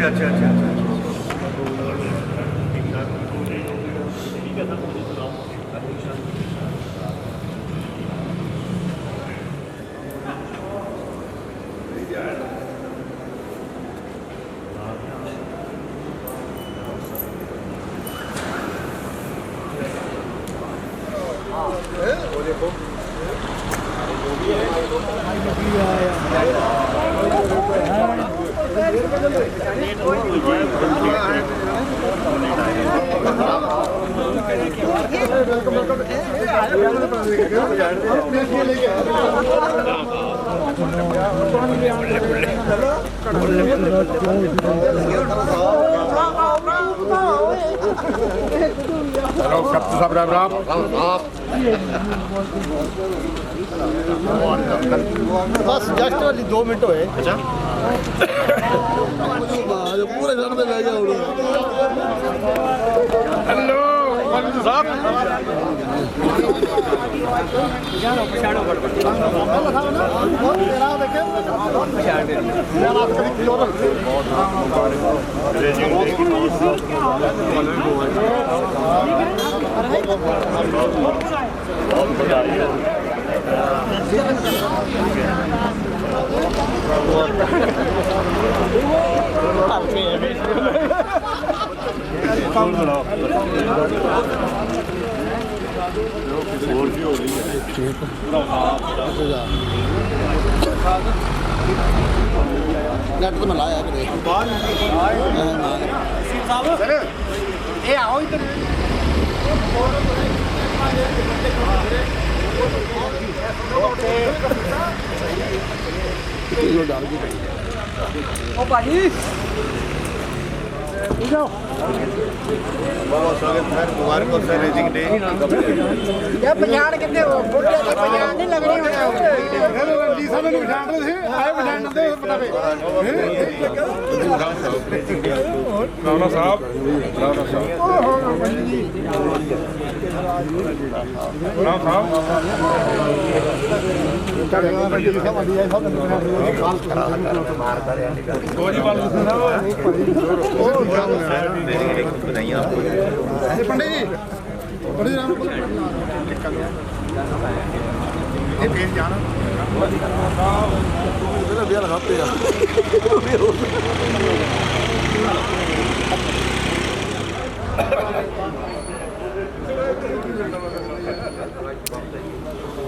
अच्छा अच्छा अच्छा अच्छा बस जस्ट वाली 2 मिनट होए अच्छा पूरे घर में रह गया हेलो साहब नेट तो मैं लाया ये आओ इधर ओ भाजी बहुत स्वागत है मुबारक हो सर रेजिंग डे ये पहचान कितने हो बुढ़े की पहचान नहीं लग रही है लीसा में पहचान रहे थे आए पहचान दे पता पे राणा साहब पंडित जी जाना लगाते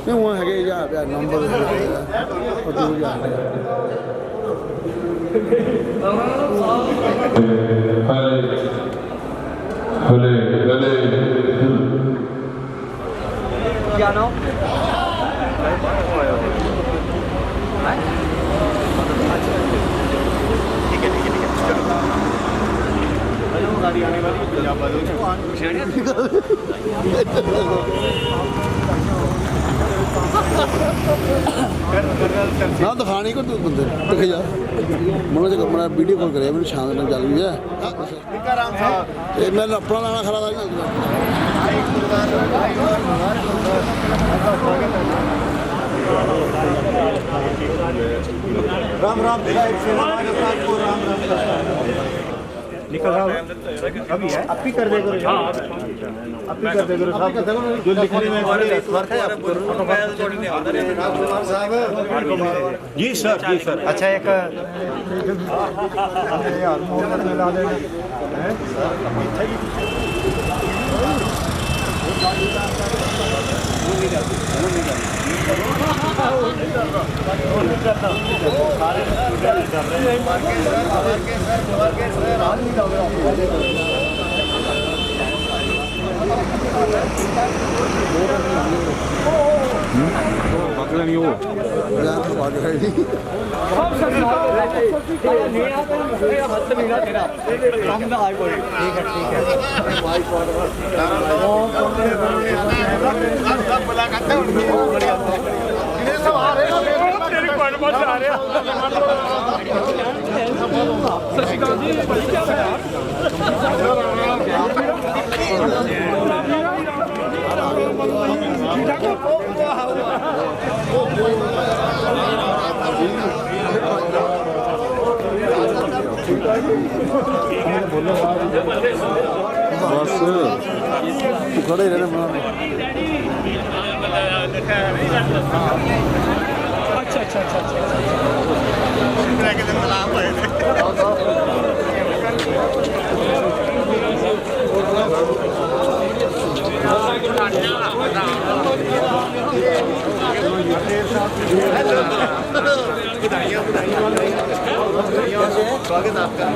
नहीं वहाँ है या नंबर हले हले क्या नाम ठीक है गाड़ी आने वाली ना दिखाने को बंदे दिखे जा मैंने जो मैं वीडियो कॉल करे मेरी शाम में चल रही है ये मैं अपना लाना खड़ा था राम राम निकल रहा अभी है अब भी कर दे करो अब भी कर दे करो साहब जो लिखने में वर्क है जी सर अच्छा एक यार मोहम्मद मिला दे नहीं हो बस तू खड़े ही रहना बना स्वागत आपका।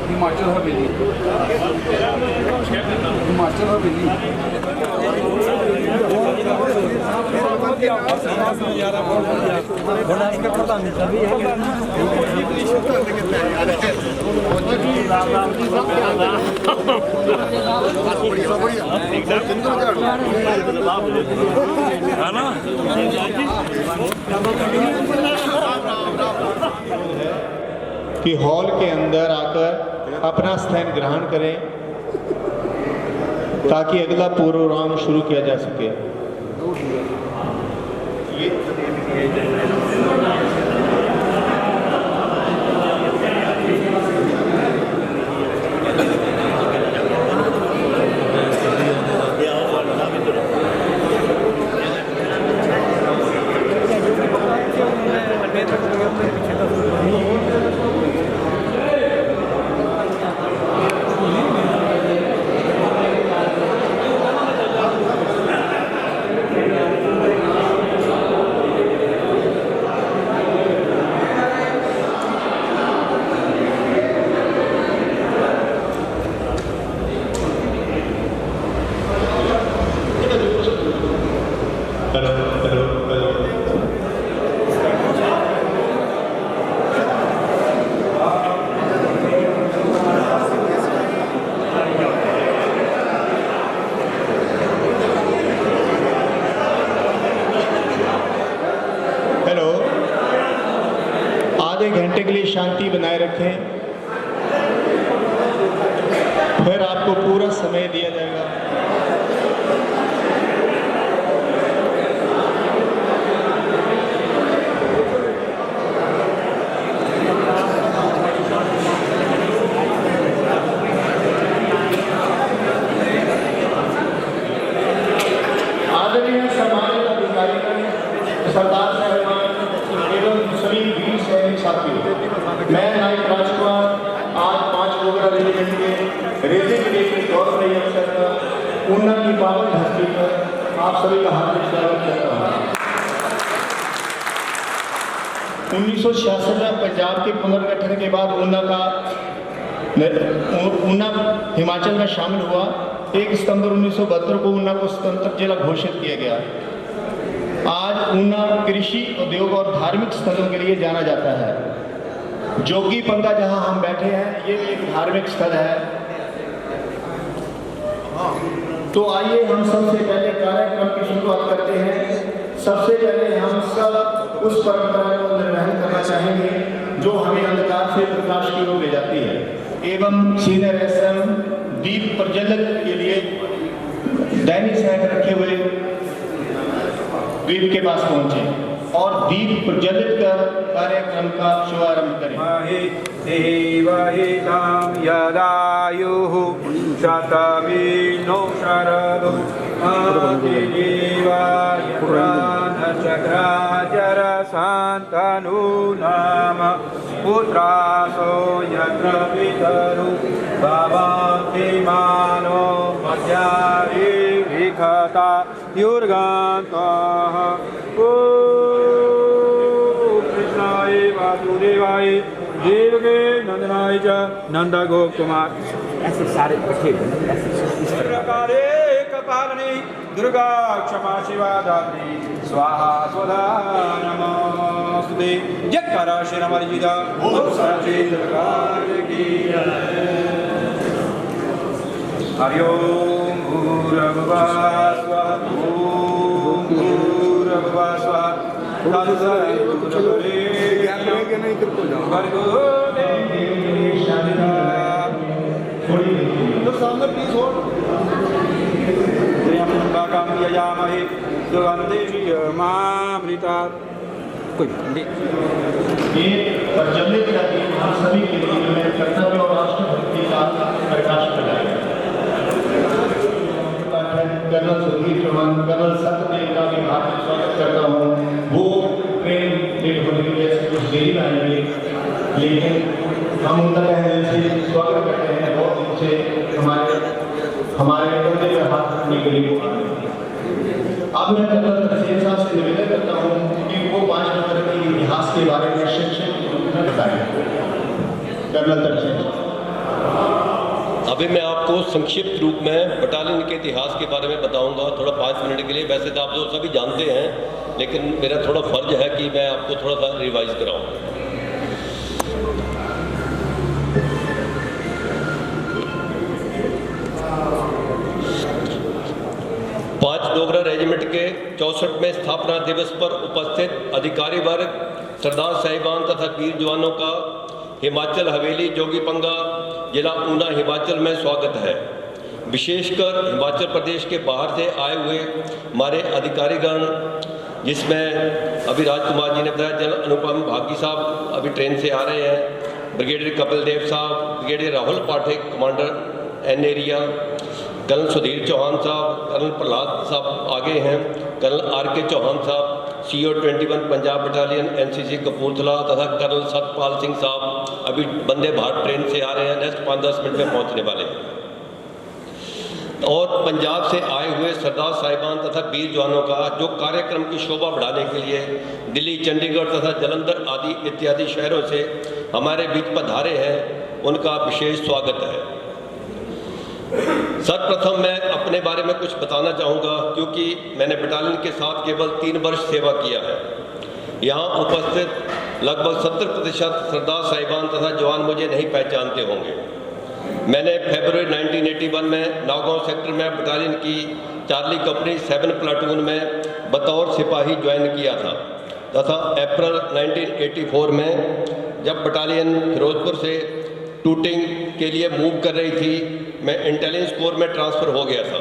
हिमाचल हवेली हिमाचल हवेली कि हॉल के अंदर आकर अपना स्थान ग्रहण करें ताकि अगला प्रोग्राम शुरू किया जा सके। आधे घंटे के लिए शांति बनाए रखें, फिर आपको पूरा समय दिया जाएगा। आदरणीय सम्मानित अधिकारी, सरदार साहबान एवं सभी वीर सैनिक साथियों, मैं नायक राजकुमार आज 5 कोबरा रेजिमेंट के रेजिंग डे के तौर पर यह अवसर पर ऊना की पावन धरती पर आप सभी का हार्दिक स्वागत करता हूँ। 1966 में पंजाब के पुनर्गठन के बाद ऊना हिमाचल में शामिल हुआ। 1 सितंबर 1972 को ऊना को स्वतंत्र जिला घोषित किया गया। आज ऊना कृषि, उद्योग और धार्मिक स्थलों के लिए जाना जाता है। जोगी पंगा जहां हम बैठे हैं, ये भी एक धार्मिक स्थल है। तो आइए हम सबसे पहले कार्यक्रम की शुरुआत करते हैं। सबसे पहले हम सब उस परंपरा को निर्वहन करना चाहेंगे जो हमें अंधकार से प्रकाश की ओर ले जाती है एवं सीनियर एसएम दीप प्रज्वलित के लिए दैनिक सहन रखे हुए द्वीप के पास पहुंचे और दीप प्रज्वलित कर कार्यक्रम का शुभारंभ करें। यदायुः शतमिनो शरदो जीवाय शान्तनु नाम पुत्रासो यत्र पितरु भवन्ति मानो मध्याहि विखता युर्गन्तः कृष्णाय वासुदेवाय देवके नंदनाय च नंद गोप कुमार। ऐसे सारे इकट्ठे प्रकारे कपालने दुर्गा क्षमा शिवा दात्री स्वाहा स्वधा नमोस्तुते। जयकारा श्री रामजीदा ओम सच्चे दरबार की हरि ओम भूर्भुवः स्वः ओम भूर्भुवः स्वः सामने प्लीज होल्ड त्र्यंबकं यजामहे सुगन्धिर्यमामृता। कोई ये जमने की जाती है हम सभी के लिए मैं कर्तव्य और राष्ट्रभक्ति का प्रकाश फैलाएगा। कर्नल सुधीर चौहान, कर्नल सत्यदेव का भी हार्दिक स्वागत करता हूँ। वो ट्रेन लेट होने की वजह से कुछ देरी में आएंगे, लेकिन हम उनका तहे से स्वागत करते हैं। बहुत दिन से हमारे कंधे में हाथ रखने के लिए वो आ रहे हैं। अब मैं कर्नल तरसेम साहब से निवेदन करता हूँ कि वो 5 नंबर के इतिहास के बारे में संक्षिप्त रूप में बताएं। कर्नल तरसेम साहब। अभी मैं आपको संक्षिप्त रूप में बटालियन के इतिहास के बारे में बताऊंगा, थोड़ा 5 मिनट के लिए। वैसे तो आप लोग सभी जानते हैं, लेकिन मेरा थोड़ा फर्ज है कि मैं आपको थोड़ा सा रिवाइज कराऊं। डोगरा रेजिमेंट के 64वें स्थापना दिवस पर उपस्थित अधिकारी वर्ग, सरदार साहिबान तथा वीर जवानों का हिमाचल हवेली जोगीपंगा जिला ऊना हिमाचल में स्वागत है। विशेषकर हिमाचल प्रदेश के बाहर से आए हुए हमारे अधिकारीगण, जिसमें अभी राजकुमार जी ने बताया, जनरल अनुपम भागी साहब अभी ट्रेन से आ रहे हैं, ब्रिगेडियर कपिल देव साहब, brigadier Rahul Pathak commander N area, colonel Sudhir Chauhan साहब, कर्नल प्रहलाद साहब आगे हैं, कर्नल आर के चौहान साहब CO 21 Punjab battalion NCC Kapurthala तथा कर्नल सतपाल सिंह साहब अभी वंदे भारत ट्रेन से आ रहे हैं, नेक्स्ट 5-10 मिनट में पहुंचने वाले हैं। और पंजाब से आए हुए सरदार साहिबान तथा वीर जवानों का जो कार्यक्रम की शोभा बढ़ाने के लिए दिल्ली, चंडीगढ़ तथा जलंधर आदि इत्यादि शहरों से हमारे बीच पधारे हैं, उनका विशेष स्वागत है। सर्वप्रथम मैं अपने बारे में कुछ बताना चाहूँगा, क्योंकि मैंने बटालियन के साथ केवल 3 वर्ष सेवा किया है। यहाँ उपस्थित लगभग 70% सरदार साहिबान तथा जवान मुझे नहीं पहचानते होंगे। मैंने फरवरी 1981 में नावगांव सेक्टर में बटालियन की चार्ली कंपनी 7 प्लाटून में बतौर सिपाही ज्वाइन किया था तथा अप्रैल 1984 में जब बटालियन फिरोजपुर से टूटिंग के लिए मूव कर रही थी, मैं इंटेलिजेंस कोर में ट्रांसफ़र हो गया था।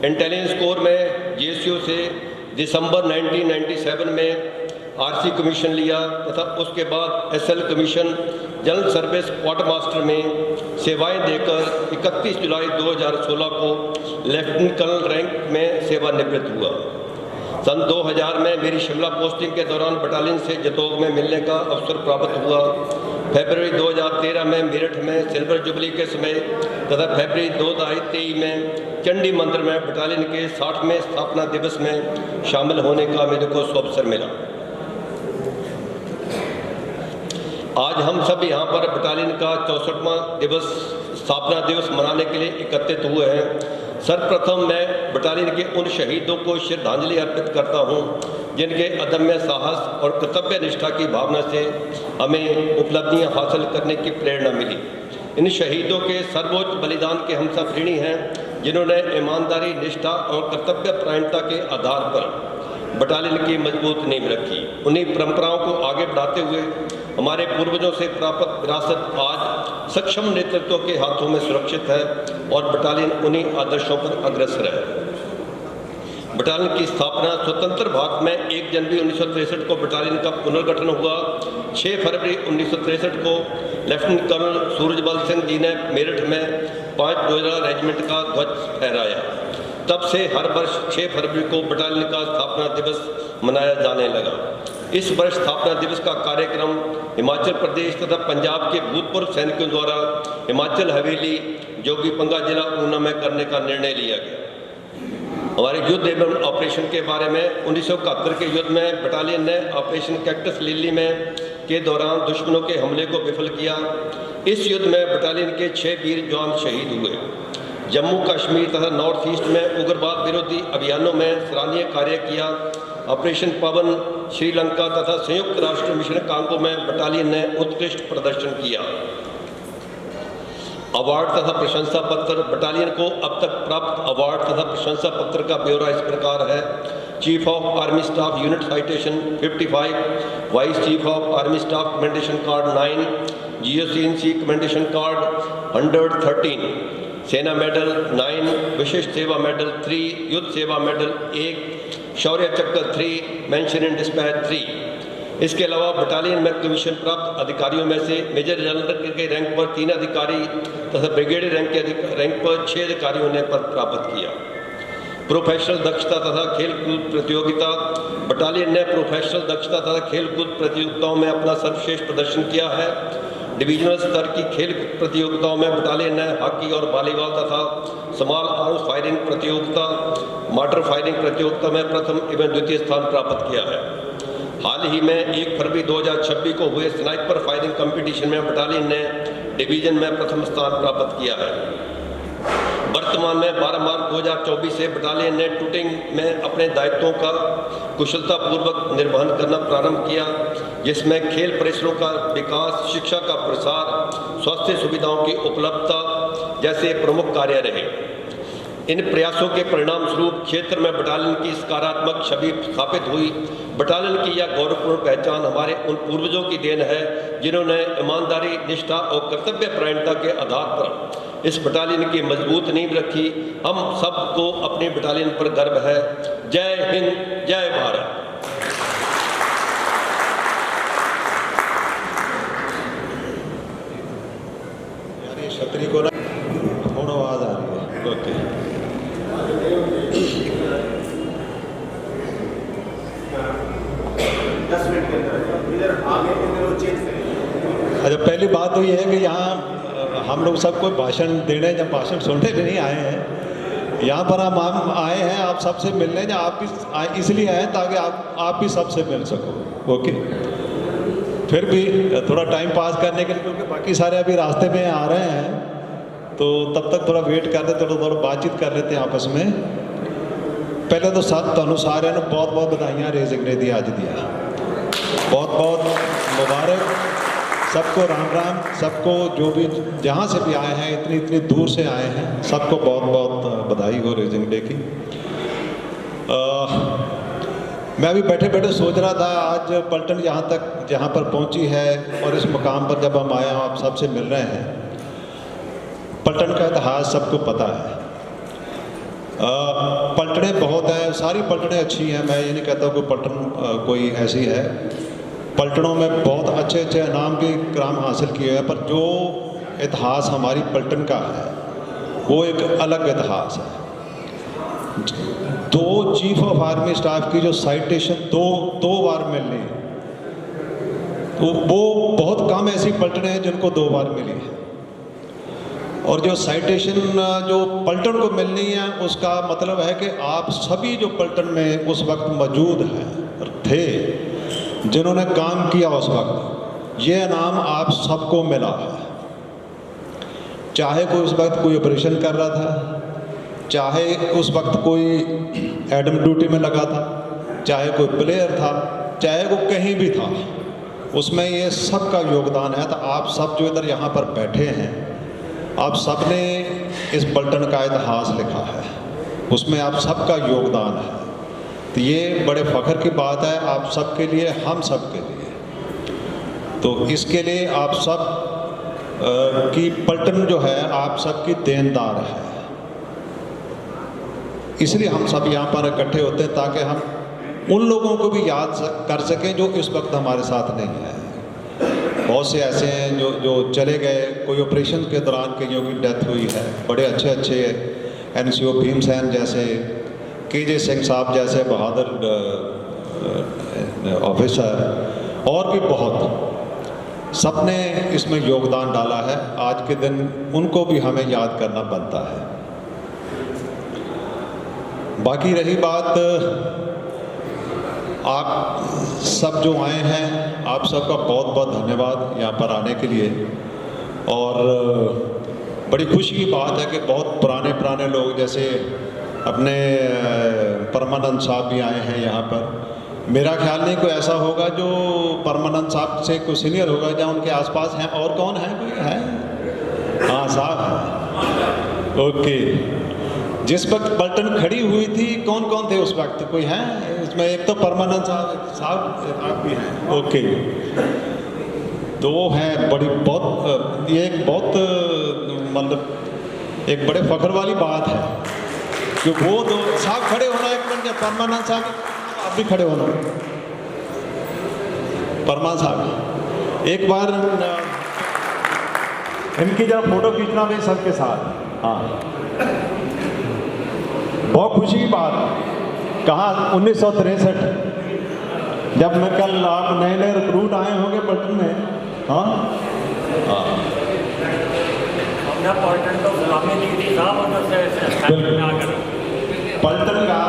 इंटेलिजेंस कोर में GSU से दिसंबर 1997 में RC कमीशन लिया तथा उसके बाद SL commission general service quarter master में सेवाएं देकर 31 जुलाई 2016 को लेफ्टिनेंट कर्नल रैंक में सेवानिवृत्त हुआ। सन 2000 में मेरी शिमला पोस्टिंग के दौरान बटालियन से जतोग में मिलने का अवसर प्राप्त हुआ। फरवरी 2013 में मेरठ में सिल्वर जुबली के समय तथा फरवरी 2023 में चंडी मंदिर में बटालियन के 60वें स्थापना दिवस में शामिल होने का मेरे को अवसर मिला। आज हम सब यहाँ पर बटालियन का 64वां दिवस स्थापना दिवस मनाने के लिए एकत्रित हुए हैं। सर्वप्रथम मैं बटालियन के उन शहीदों को श्रद्धांजलि अर्पित करता हूँ जिनके अदम्य साहस और कर्तव्य निष्ठा की भावना से हमें उपलब्धियाँ हासिल करने की प्रेरणा मिली। इन शहीदों के सर्वोच्च बलिदान के हम सब ऋणी हैं, जिन्होंने ईमानदारी, निष्ठा और कर्तव्य परायणता के आधार पर बटालियन की मजबूत नींव रखी। उन्हीं परंपराओं को आगे बढ़ाते हुए हमारे पूर्वजों से प्राप्त विरासत आज सक्षम नेतृत्व के हाथों में सुरक्षित है और बटालियन उन्हीं आदर्शों पर अग्रसर है। बटालियन की स्थापना स्वतंत्र भारत में 1 जनवरी 1963 को बटालियन का पुनर्गठन हुआ। 6 फरवरी 1963 को लेफ्टिनेंट कर्नल सूरजबल सिंह जी ने मेरठ में 5 डोगरा रेजिमेंट का ध्वज फहराया। तब से हर वर्ष 6 फरवरी को बटालियन का स्थापना दिवस मनाया जाने लगा। इस वर्ष स्थापना दिवस का कार्यक्रम हिमाचल प्रदेश तथा पंजाब के भूतपूर्व सैनिकों द्वारा हिमाचल हवेली जोगी पंगा जिला ऊना में करने का निर्णय लिया गया। हमारे युद्ध एवं ऑपरेशन के बारे में 1971 के युद्ध में बटालियन ने ऑपरेशन कैक्टस लिली में के दौरान दुश्मनों के हमले को विफल किया। इस युद्ध में बटालियन के 6 वीर जवान शहीद हुए। जम्मू कश्मीर तथा नॉर्थ ईस्ट में उग्रवाद विरोधी अभियानों में सराहनीय कार्य किया। ऑपरेशन पवन, श्रीलंका तथा संयुक्त राष्ट्र मिशन कांगो में बटालियन ने उत्कृष्ट प्रदर्शन किया। अवार्ड तथा प्रशंसा पत्र। बटालियन को अब तक प्राप्त अवार्ड तथा प्रशंसा पत्र का ब्यौरा इस प्रकार है। Chief of army staff unit citation 55, vice chief of army staff commendation card 9, GOC commendation card 113, सेना मेडल 9, विशिष्ट सेवा मेडल 3, युद्ध सेवा मेडल 1, शौर्य चक्र 3, मेंशन इन डिस्पैच 3। इसके अलावा बटालियन में कमीशन प्राप्त अधिकारियों में से मेजर जनरल के रैंक पर 3 अधिकारी तथा ब्रिगेडियर रैंक पर 6 अधिकारियों ने पद प्राप्त किया। प्रोफेशनल दक्षता तथा खेलकूद प्रतियोगिता। बटालियन ने प्रोफेशनल दक्षता तथा खेलकूद प्रतियोगिताओं में अपना सर्वश्रेष्ठ प्रदर्शन किया है। डिवीजनल स्तर की खेल प्रतियोगिताओं में बटालियन ने हॉकी और वॉलीबॉल तथा स्मॉल आर्म्स फायरिंग प्रतियोगिता, मॉर्टर फायरिंग प्रतियोगिता में प्रथम एवं द्वितीय स्थान प्राप्त किया है। हाल ही में 1 फरवरी 2026 को हुए स्नाइपर फायरिंग कंपटीशन में बटालियन ने डिवीजन में प्रथम स्थान प्राप्त किया है। वर्तमान में 12 मार्च 2024 से बटालियन ने टूटिंग में अपने दायित्वों का कुशलतापूर्वक निर्वहन करना प्रारंभ किया, जिसमें खेल परिसरों का विकास, शिक्षा का प्रसार, स्वास्थ्य सुविधाओं की उपलब्धता जैसे प्रमुख कार्य रहे। इन प्रयासों के परिणाम स्वरूप क्षेत्र में बटालियन की सकारात्मक छवि स्थापित हुई। बटालियन की यह गौरवपूर्ण पहचान हमारे उन पूर्वजों की देन है जिन्होंने ईमानदारी, निष्ठा और कर्तव्य परायणता के आधार पर इस बटालियन की मजबूत नींव रखी। हम सबको अपनी बटालियन पर गर्व है। जय हिंद, जय भारत। छतरी को ना थोड़ा आवाज आ रही है। ओके, अच्छा, पहली बात तो ये है कि यहाँ हम लोग सब कोई भाषण देने या भाषण सुनने नहीं आए हैं। यहाँ पर हम आए हैं आप सबसे मिलने, या आप भी इसलिए आए हैं ताकि आप भी सबसे मिल सको। ओके, फिर भी थोड़ा टाइम पास करने के लिए, क्योंकि बाकी सारे अभी रास्ते में आ रहे हैं, तो तब तक थोड़ा वेट कर लेते, थोड़ा बातचीत कर लेते हैं आपस में। पहले तो तुहानू सारिਆਂ ਨੂੰ बहुत बहुत बधाइयाँ रेजिंग डे दी अज दिया, बहुत बहुत मुबारक सबको, राम राम सबको, जो भी जहाँ से भी आए हैं, इतनी दूर से आए हैं, सबको बहुत बहुत बधाई हो रेजिंग डे की। मैं अभी बैठे बैठे सोच रहा था आज पलटन जहाँ पर पहुँची है और इस मुकाम पर जब हम आए हैं, आप सबसे मिल रहे हैं। पलटन का इतिहास सबको पता है। पलटनें बहुत हैं, सारी पलटनें अच्छी हैं, मैं ये नहीं कहता कोई पलटन कोई ऐसी है। पलटनों में बहुत अच्छे अच्छे इनाम भी कराम हासिल किए हैं, पर जो इतिहास हमारी पलटन का है वो एक अलग इतिहास है। 2 चीफ ऑफ आर्मी स्टाफ की जो साइटेशन दो बार मिलनी है, तो वो बहुत कम ऐसी पलटनें हैं जिनको 2 बार मिली है। और जो साइटेशन जो पलटन को मिलनी है, उसका मतलब है कि आप सभी जो पलटन में उस वक्त मौजूद हैं थे, जिन्होंने काम किया उस वक्त, ये इनाम आप सबको मिला है। चाहे कोई उस वक्त कोई ऑपरेशन कर रहा था, चाहे उस वक्त कोई एडम ड्यूटी में लगा था, चाहे कोई प्लेयर था, चाहे वो कहीं भी था, उसमें ये सब का योगदान है। तो आप सब जो इधर यहाँ पर बैठे हैं, आप सब ने इस पलटन का इतिहास लिखा है, उसमें आप सबका योगदान है। तो ये बड़े फ़ख्र की बात है आप सब के लिए, हम सब के लिए। तो इसके लिए आप सब की पलटन जो है आप सब की देनदार है। इसलिए हम सब यहाँ पर इकट्ठे होते हैं ताकि हम उन लोगों को भी याद कर सकें जो इस वक्त हमारे साथ नहीं है। बहुत से ऐसे हैं जो चले गए, कोई ऑपरेशन के दौरान कईयों की डेथ हुई है। बड़े अच्छे अच्छे NCO भीमसेन जैसे, KJ सिंह साहब जैसे बहादुर ऑफिसर और भी बहुत सबने इसमें योगदान डाला है। आज के दिन उनको भी हमें याद करना बनता है। बाकी रही बात आप सब जो आए हैं, आप सबका बहुत बहुत धन्यवाद यहाँ पर आने के लिए। और बड़ी खुशी की बात है कि बहुत पुराने लोग जैसे अपने परमानंद साहब भी आए हैं यहाँ पर। मेरा ख्याल नहीं कोई ऐसा होगा जो परमानंद साहब से कोई सीनियर होगा या उनके आसपास हैं। और कौन है, कोई है? हाँ साहब, ओके। जिस वक्त पलटन खड़ी हुई थी कौन कौन थे उस वक्त, कोई है इसमें? एक तो परमानंद साहब आप भी हैं, ओके। तो वो हैं बड़ी बहुत, ये एक बहुत मतलब एक बड़े फख्र वाली बात है कि वो दो साहब खड़े होना। एक मिनट, परमानंद साहब आप भी खड़े होना। परमानंद साहब एक बार इनकी जरा फोटो खींचना भी सबके साथ। हाँ, बहुत खुशी की बात। कहाँ 1963 जब मैं कल आप नए रिक्रूट आए होंगे पलटन में। हाँ पलटन का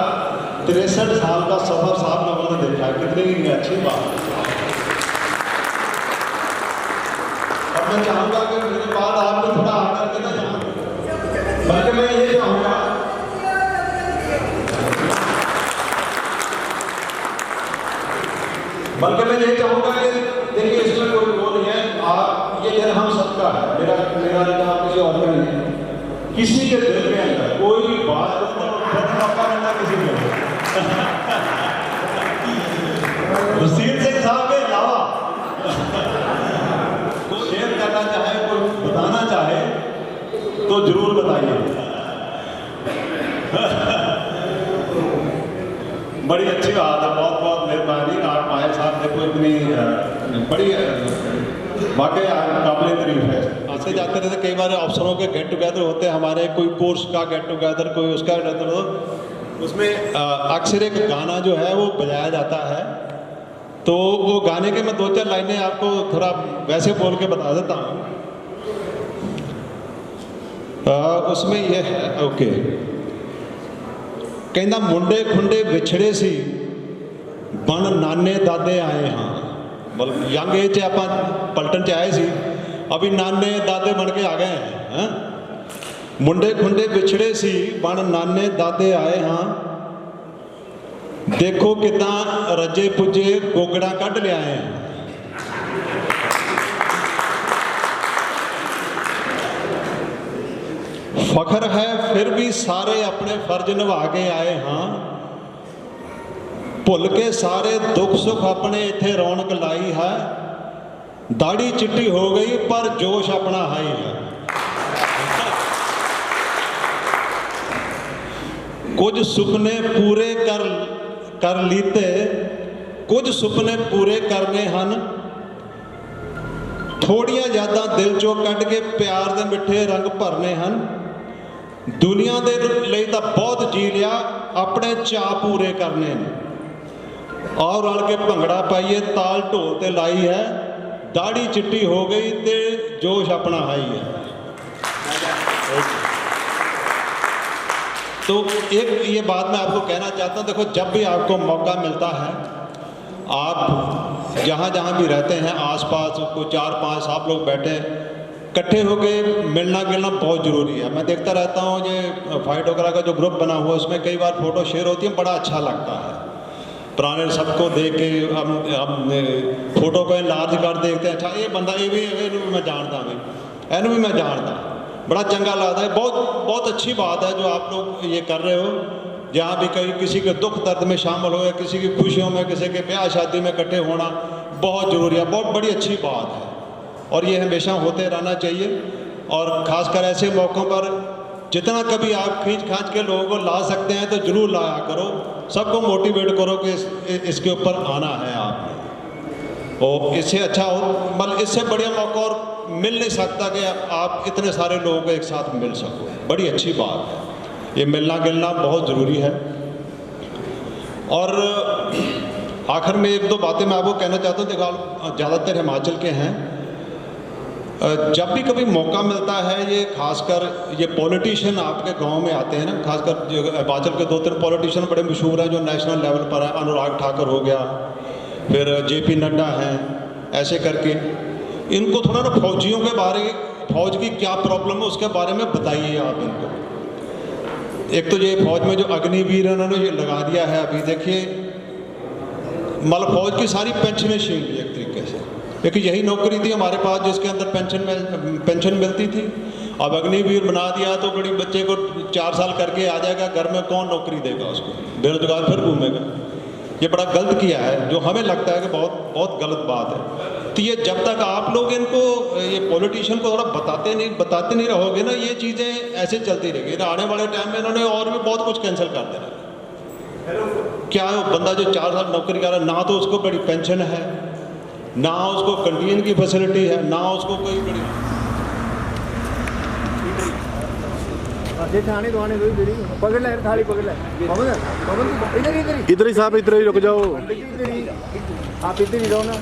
63 साल का सफर साहब लोगों ने देखा, कितनी अच्छी बात। अब मैं चाहूँगा कि मेरी बात आपको थोड़ा आकर के ना जाऊँ, बल्कि मैं ये चाहूँगा कि देखिए इसमें कोई वो नहीं है। आप ये दिन हम सबका है, मेरा किसी और का नहीं है। किसी के दिल के अंदर कोई बात मौका मिलना किसी को रसीद सिंह साहब के अलावा कोई शेयर करना चाहे, कोई बताना चाहे तो जरूर बताइए। बड़ी अच्छी बात है, बहुत बहुत मेहरबानी। आप आए साहब, देखो इतनी बड़ी वाकई काबिल तारीफ है। आते जाते रहते कई बार अफसरों के गेट टुगेदर होते हैं हमारे, कोई कोर्स का गेट टुगेदर, कोई उसका गेट टुगेदर। उसमें अक्सर एक गाना जो है वो बजाया जाता है। तो वो गाने के मैं 2-4 लाइनें आपको थोड़ा वैसे बोल के बता देता हूँ। उसमें ये है, ओके। कहना मुंडे खुंडे विछड़े सी बन नाने दादे आए। हाँ, मतलब यंग एज च आप पलटन च आए सी, अभी नाने दादे बन के आ गए हैं। मुंडे खुंडे विछड़े सी बन नाने दादे आए। हाँ, देखो कितना रजे पुजे गोगड़ा कट लिया है। फख्र है फिर भी सारे अपने फर्ज निभा के आए। हाँ, भुल के सारे दुख सुख अपने इत्थे रौनक लाई है। दाढ़ी चिट्टी हो गई पर जोश अपना हाई है। कुछ सुपने पूरे कर लीते, कुछ सुपने पूरे करने हन। थोड़ियां यादां दिल चों कट के प्यार दे मिठे रंग भरने हन। दुनिया दे लई तां बहुत जी लिया, अपने चाह पूरे करने ने। और रल के भंगड़ा पाइए, ताल ढोल ते लाई है। दाढ़ी चिट्टी हो गई ते जोश अपना हाई है। तो एक ये बात मैं आपको कहना चाहता हूँ, देखो जब भी आपको मौका मिलता है, आप जहाँ जहाँ भी रहते हैं आसपास को 4-5 आप लोग बैठे इकट्ठे होकर मिलना गिलना बहुत ज़रूरी है। मैं देखता रहता हूँ ये फाइट वगैरह का जो ग्रुप बना हुआ है उसमें कई बार फ़ोटो शेयर होती है, बड़ा अच्छा लगता है। पुराने सबको देख के हम फोटो को लार्ज कर देखते हैं, अच्छा ये बंदा ये भी मैं जानता हूँ, एनू भी मैं जानता, बड़ा चंगा लगता है। बहुत अच्छी बात है जो आप लोग ये कर रहे हो। जहाँ भी कहीं किसी के दुख दर्द में शामिल हो या किसी की खुशियों में, किसी के ब्याह शादी में इकट्ठे होना बहुत ज़रूरी है, बहुत बड़ी अच्छी बात है और ये हमेशा होते रहना चाहिए। और ख़ासकर ऐसे मौक़ों पर जितना कभी आप खींच खांच के लोगों को ला सकते हैं तो ज़रूर लाया करो, सबको मोटिवेट करो कि इसके ऊपर आना है आपने। और इससे अच्छा हो, मतलब इससे बढ़िया मौका और मिल नहीं सकता कि आप इतने सारे लोगों को एक साथ मिल सको, बड़ी अच्छी बात है। ये मिलना गिलना बहुत ज़रूरी है। और आखिर में एक दो बातें मैं आपको कहना चाहता हूँ। देखो आप ज़्यादातर हिमाचल के हैं, जब भी कभी मौका मिलता है, ये खासकर ये पॉलिटिशियन आपके गांव में आते हैं ना, खासकर जो हिमाचल के 2-3 पॉलिटिशियन बड़े मशहूर हैं जो नेशनल लेवल पर है, अनुराग ठाकुर हो गया, फिर JP नड्डा हैं, ऐसे करके इनको थोड़ा ना फौजियों के बारे, फौज की क्या प्रॉब्लम है उसके बारे में बताइए आप इनको। एक तो ये फौज में जो अग्निवीर उन्होंने ये लगा दिया है अभी, देखिए मतलब फौज की सारी पेंशनें छीन ली एक तरीके से, क्योंकि यही नौकरी थी हमारे पास जिसके अंदर पेंशन मिलती थी। अब अग्निवीर बना दिया तो बड़ी बच्चे को 4 साल करके आ जाएगा, घर में कौन नौकरी देगा उसको, बेरोजगार फिर घूमेगा। ये बड़ा गलत किया है, जो हमें लगता है कि बहुत बहुत गलत बात है। तो ये जब तक आप लोग इनको, ये पॉलिटिशियन को थोड़ा बताते नहीं रहोगे ना, ये चीज़ें ऐसे चलती रहेगी। आने वाले टाइम में इन्होंने और भी बहुत कुछ कैंसिल कर देना। क्या है, वो बंदा जो 4 साल नौकरी कर रहा है, ना तो उसको बड़ी पेंशन है, ना उसको कैंटीन की फैसिलिटी है, ना उसको कोई बड़ी पकड़ ले थाली, पकड़ ले इधर ही साहब, इधर ही रुक जाओ। आप इधर ही रहो ना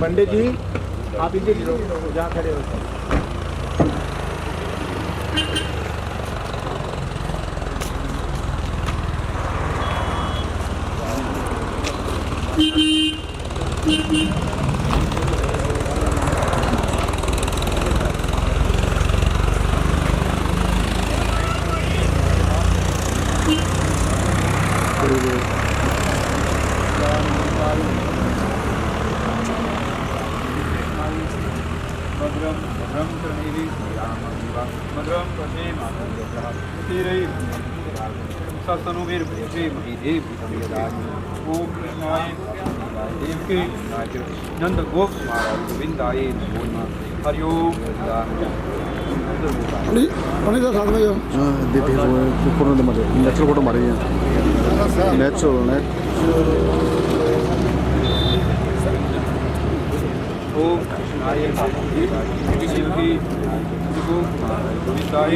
पंडित जी, आप इधर ही रहो जहाँ खड़े हो। नंद गोप गोविंदाय नमो नमः। हरिओम। का साथ में जो देते हैं वो फोटो दे मारे, नेचुरल फोटो मारे हैं, नेचुरल ओम कृष्णाय शिवकी गोविंदाय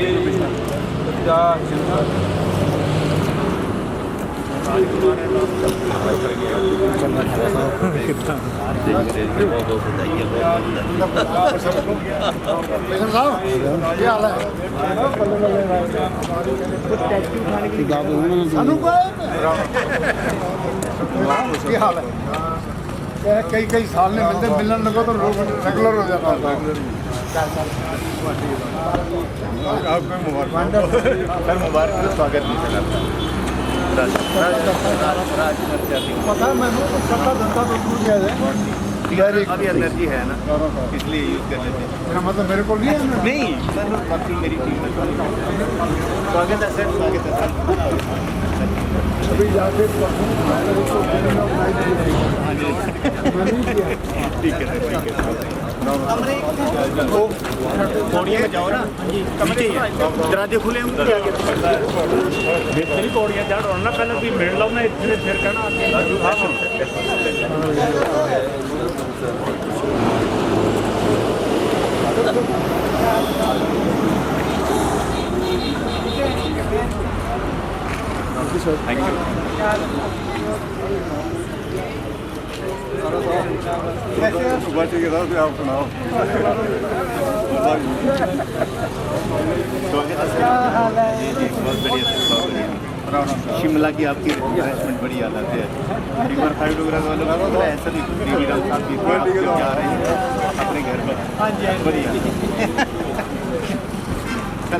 कई साल नहीं मिलते, मिलने लगो तो रेगुलर हो जाता है। आपको मुबारक, स्वागत नहीं चला पता है मैंने करता धंधा तो टूट गया है, अभी एनर्जी है ना, इसलिए यूज कर लेते हैं। मेरा मतलब मेरे को नहीं सर, बाकी मेरी टीम में स्वागत है सर, स्वागत है सर। अभी जाके ठीक है पौड़िया में जाओ ना, कमरे दरवाजे खुले होंगे, पौड़िया चढ़ और ना पहले भी मिल लो ना, इतने फिर कहना थैंक यू। सुबह ठीक है, आप सुनाओ। बहुत बढ़िया, शिमला की आपकी रिफ्रेशमेंट बड़ी याद आती है। एक बार 5 वालों को ऐसा भी जा रहे हैं अपने घर में, बढ़िया।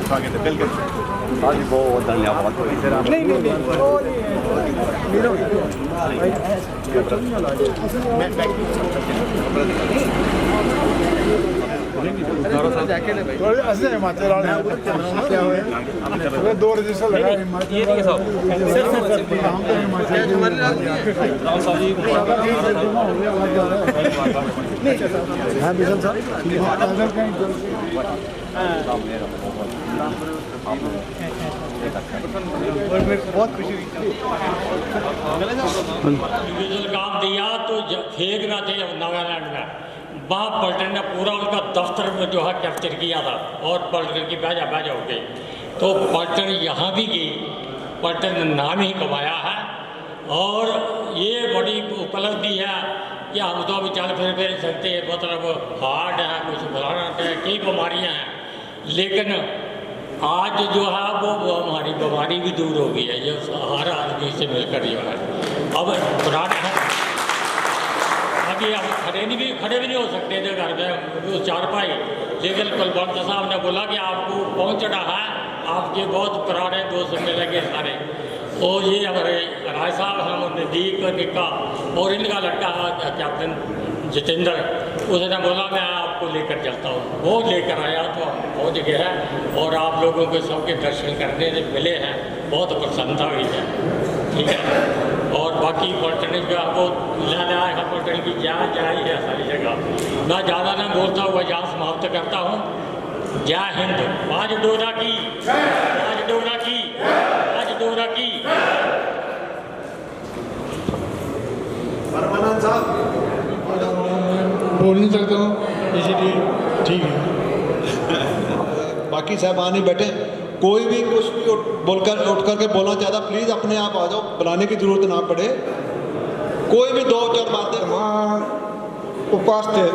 स्वागत है, वेलकम। आज बहुत धन्यवाद सर, आप ऐसे हिमाचल वाले 2 रजिस्टर लगा बहुत खुशी हुई। काम दिया तो फेंक ना थे नागालैंड में, वहाँ पलटन ने पूरा उनका दफ्तर में जो है कैप्चर किया था और पलटन की बैजा हो गई। तो पलटन यहाँ भी गई, पलटन ने नाम ही कमाया है और ये बड़ी उपलब्धि है कि हम तो अभी चल फिर नहीं सकते, मतलब हार्ट है, कुछ फलाना है, कई बीमारियाँ हैं, लेकिन आज जो है वो हमारी बीमारी भी दूर हो गई है, ये हर आदमी से मिलकर जो है। अब पुराने अभी हम खड़े भी नहीं हो सकते थे घर में, वो चारपाई, लेकिन कुलवंत साहब ने बोला कि आपको पहुँचना है, आपके बहुत पुराने दोस्त मिलेंगे सारे, और ये हमारे राय साहब हम नज़दीक निका, और इनका लड़का कैप्टन जितेंद्र, उसने बोला मैं आपको लेकर चलता हूँ, वो लेकर आया तो हम पहुँच गए हैं, और आप लोगों को सबके दर्शन करने से मिले हैं, बहुत प्रसन्नता हुई है, ठीक है। और बाकी पलटन का वो ज़्यादा है, पलटन की जय ही है सारी जगह। मैं ज़्यादा ना बोलता हुआ यहाँ समाप्त करता हूँ। जय हिंद, बाज डोरा की, बाज डोरा की, बाज डोरा की। परमानंद साहब बोल नहीं सकता हूँ, इसीलिए ठीक है। बाकी साहबान ही बैठे, कोई भी कुछ भी उठ करके बोलना चाहता प्लीज़ अपने आप आ जाओ, बुलाने की ज़रूरत ना पड़े। कोई भी 2-4 बातें। वहाँ उपस्थित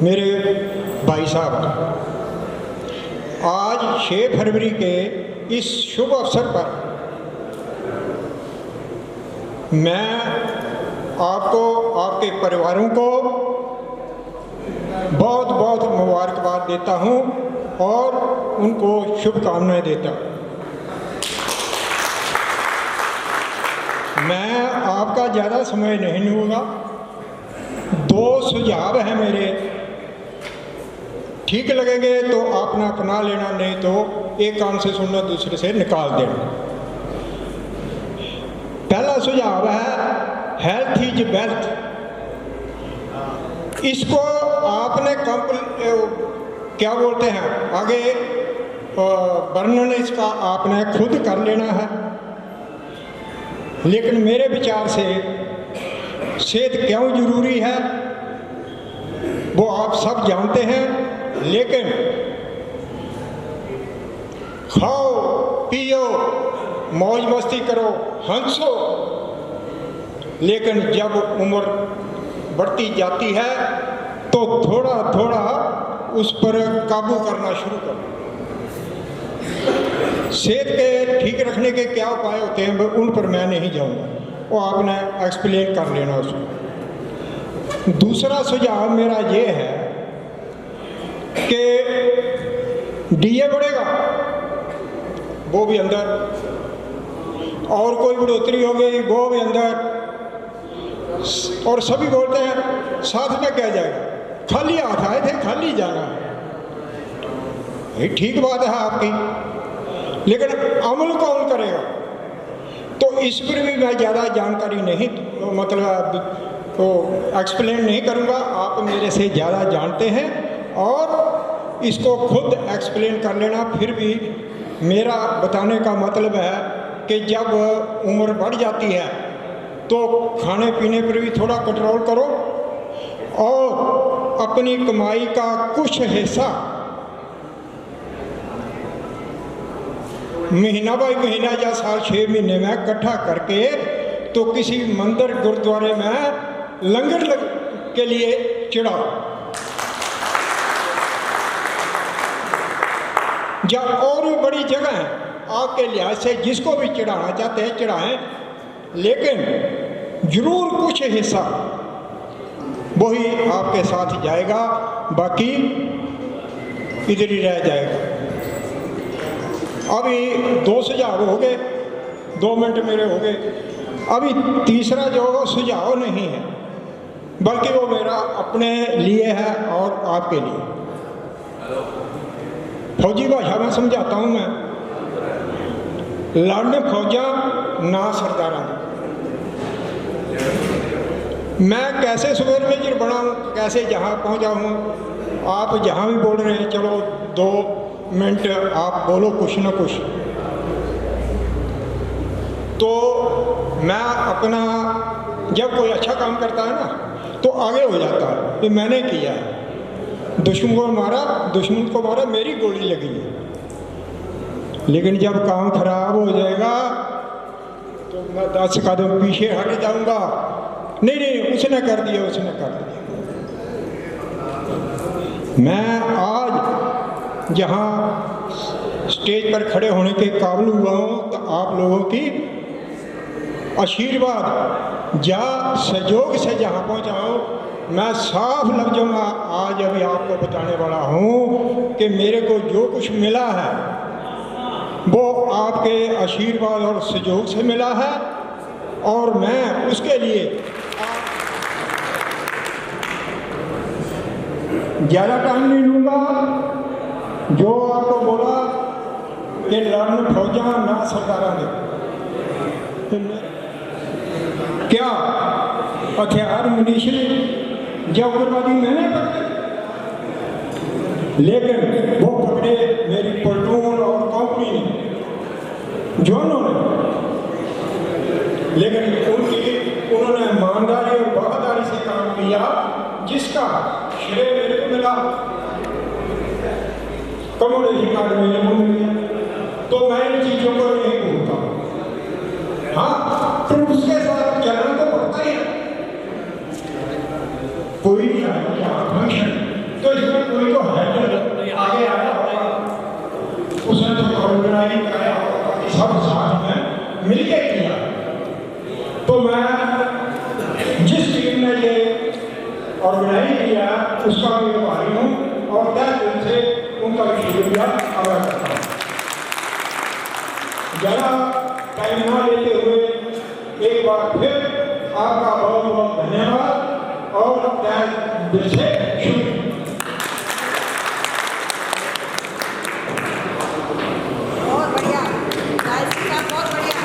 मेरे भाई साहब, आज 6 फरवरी के इस शुभ अवसर पर मैं आपको, आपके परिवारों को बहुत बहुत मुबारकबाद देता हूँ और उनको शुभकामनाएं देता हूँ। मैं आपका ज़्यादा समय नहीं लूँगा। 2 सुझाव हैं मेरे, ठीक लगेंगे तो आपने अपना लेना, नहीं तो एक कान से सुनना दूसरे से निकाल देना। पहला सुझाव है हेल्थ इज वेल्थ। इसको आपने क्या बोलते हैं आगे वर्णन इसका आपने खुद कर लेना है, लेकिन मेरे विचार से सेहत क्यों जरूरी है वो आप सब जानते हैं। लेकिन खाओ पियो मौज मस्ती करो हंसो, लेकिन जब उम्र बढ़ती जाती है तो थोड़ा थोड़ा उस पर काबू करना शुरू करो। सेहत के ठीक रखने के क्या उपाय होते हैं उन पर मैं नहीं जाऊंगा, वो आपने एक्सप्लेन कर लेना उसको। दूसरा सुझाव मेरा ये है कि डीए बढ़ेगा, वो भी अंदर, और कोई बढ़ोतरी हो गई वो भी अंदर, और सभी बोलते हैं साथ में क्या जाएगा, खाली हाथ आए थे खाली जाना है। ये ठीक बात है आपकी, लेकिन अमल कौन करेगा? तो इस पर भी मैं ज़्यादा जानकारी नहीं, मतलब तो एक्सप्लेन नहीं करूँगा, आप मेरे से ज़्यादा जानते हैं और इसको खुद एक्सप्लेन कर लेना। फिर भी मेरा बताने का मतलब है कि जब उम्र बढ़ जाती है तो खाने पीने पर भी थोड़ा कंट्रोल करो और अपनी कमाई का कुछ हिस्सा महीना बाई महीना या साल 6 महीने में इकट्ठा करके तो किसी मंदिर गुरुद्वारे में लंगर के लिए चढ़ाओ, या और भी बड़ी जगह है आपके लिहाज से जिसको भी चढ़ाना चाहते हैं चढ़ाएं, लेकिन जरूर कुछ हिस्सा वही आपके साथ जाएगा, बाकी इधर ही रह जाएगा। अभी 2 सुझाव हो गए, 2 मिनट मेरे हो गए। अभी तीसरा जो सुझाव नहीं है बल्कि वो मेरा अपने लिए है और आपके लिए। फौजी भाषा में समझाता हूँ मैं, लड़न फौजा ना सरदारा। मैं कैसे सुबह मेजर बना हूँ, कैसे जहाँ पहुँचा हूँ, आप जहाँ भी बोल रहे हैं चलो 2 मिनट आप बोलो कुछ ना कुछ, तो मैं अपना जब कोई अच्छा काम करता है ना तो आगे हो जाता है कि मैंने किया है, दुश्मन को मारा मेरी गोली लगी है। लेकिन जब काम खराब हो जाएगा तो मैं 10 कदम पीछे हट जाऊंगा। नहीं नहीं, उसने कर दिया, उसने कर दिया। मैं आज जहाँ स्टेज पर खड़े होने के काबिल हुआ हूँ तो आप लोगों की आशीर्वाद या सहयोग से जहाँ पहुँचा हूँ, मैं साफ लफ्ज़ों में आज अभी आपको बताने वाला हूँ कि मेरे को जो कुछ मिला है वो आपके आशीर्वाद और सहयोग से मिला है, और मैं उसके लिए ज़्यादा टाइम नहीं लूँगा। जो आपको बोला कि लड़न फौजा ना सरकारा ने, क्या हथियार मिनीशन या उग्रवादी मैंने पकड़े, लेकिन वो पकड़े मेरी प्लटून और कंपनी ने, जोनों ने। लेकिन उन्होंने ईमानदारी और वफादारी से काम किया, जिसका श्रेय मेरे को मिला। कम्युनिटी कार्ड मेरे को मिल गया, तो मैं इन चीज़ों को नहीं भूलता। हाँ, फिर उसके साथ चलना तो पड़ता ही है। कोई फंक्शन तो इसमें कोई तो हैंडल आगे आया होगा, उसने तो ऑर्गेनाइज कराया होगा, सब साथ में मिलकर किया। तो मैं जिस टीम ने ये ऑर्गेनाइज किया उसका भी आभारी हूँ, और तय दिल से उनका भी शुक्रिया अदा करता हूँ। ज़्यादा टाइम ना लेते हुए एक बार फिर आपका बहुत बहुत धन्यवाद और तय दिल से शुक्रिया। बहुत बढ़िया, बहुत बढ़िया।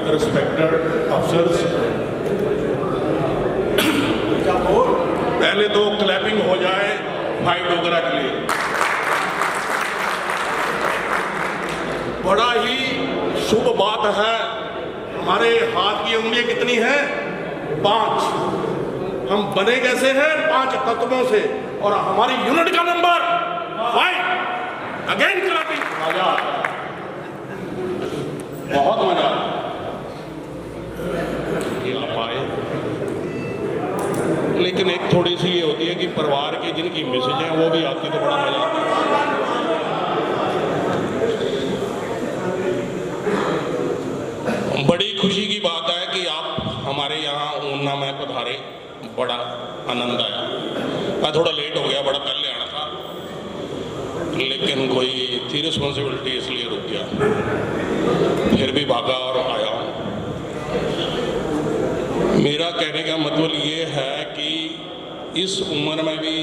respected officers, पहले तो क्लैपिंग हो जाए भाई डोगरा के लिए। बड़ा ही शुभ बात है। हमारे हाथ की उंगलियां कितनी हैं? 5। हम बने कैसे हैं? 5 तत्वों से, और हमारी यूनिट का नंबर 5। Again clapping. मजा, बहुत मजा आप आए। लेकिन एक थोड़ी सी ये होती है कि परिवार की जिनकी मैसेज है वो भी आती तो बड़ा मजा आता है। बड़ी खुशी की बात है कि आप हमारे यहाँ ऊना में पधारे, बड़ा आनंद आया। मैं थोड़ा लेट हो गया, बड़ा पहले आना था, लेकिन कोई थी रिस्पॉन्सिबिलिटी इसलिए रुक गया। फिर भी भागा और आया। मेरा कहने का मतलब ये है कि इस उम्र में भी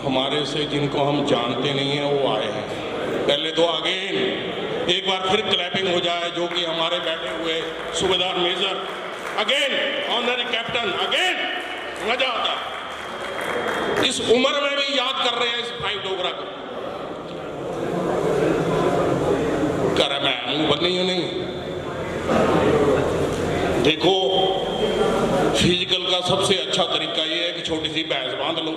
हमारे से जिनको हम जानते नहीं हैं वो आए हैं। पहले तो अगेन एक बार फिर क्लैपिंग हो जाए, जो कि हमारे बैठे हुए सूबेदार major, again honorary captain, again मजा आता। इस उम्र में भी याद कर रहे हैं इस भाई डोगरा को। कर मैं मुंह बंद नहीं हूं। नहीं, देखो फिजिकल का सबसे अच्छा तरीका ये है कि छोटी सी भैंस बांध लो,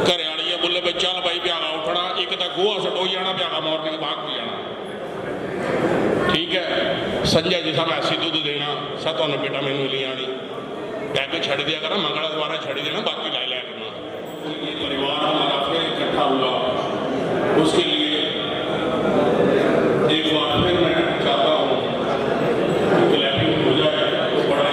घरियाड़िया बोले भाई चल भाई ब्यागा उठना, एक तो गोहा सटो जाना, ब्यागा मॉर्निंग वॉक हो जाना। ठीक है, संजय जी साहब ऐसी दूध देना सा तो बेटा मैनू ले आनी, पैके छड़ दिया करना, मंगला द्वारा छड़ देना, बाकी ला लिया करना। ये परिवार हमारा फिर इकट्ठा हुआ, उसके लिए एक बार फिर मैं चाहता हूँ क्लैपिंग हो जाए तो बड़ा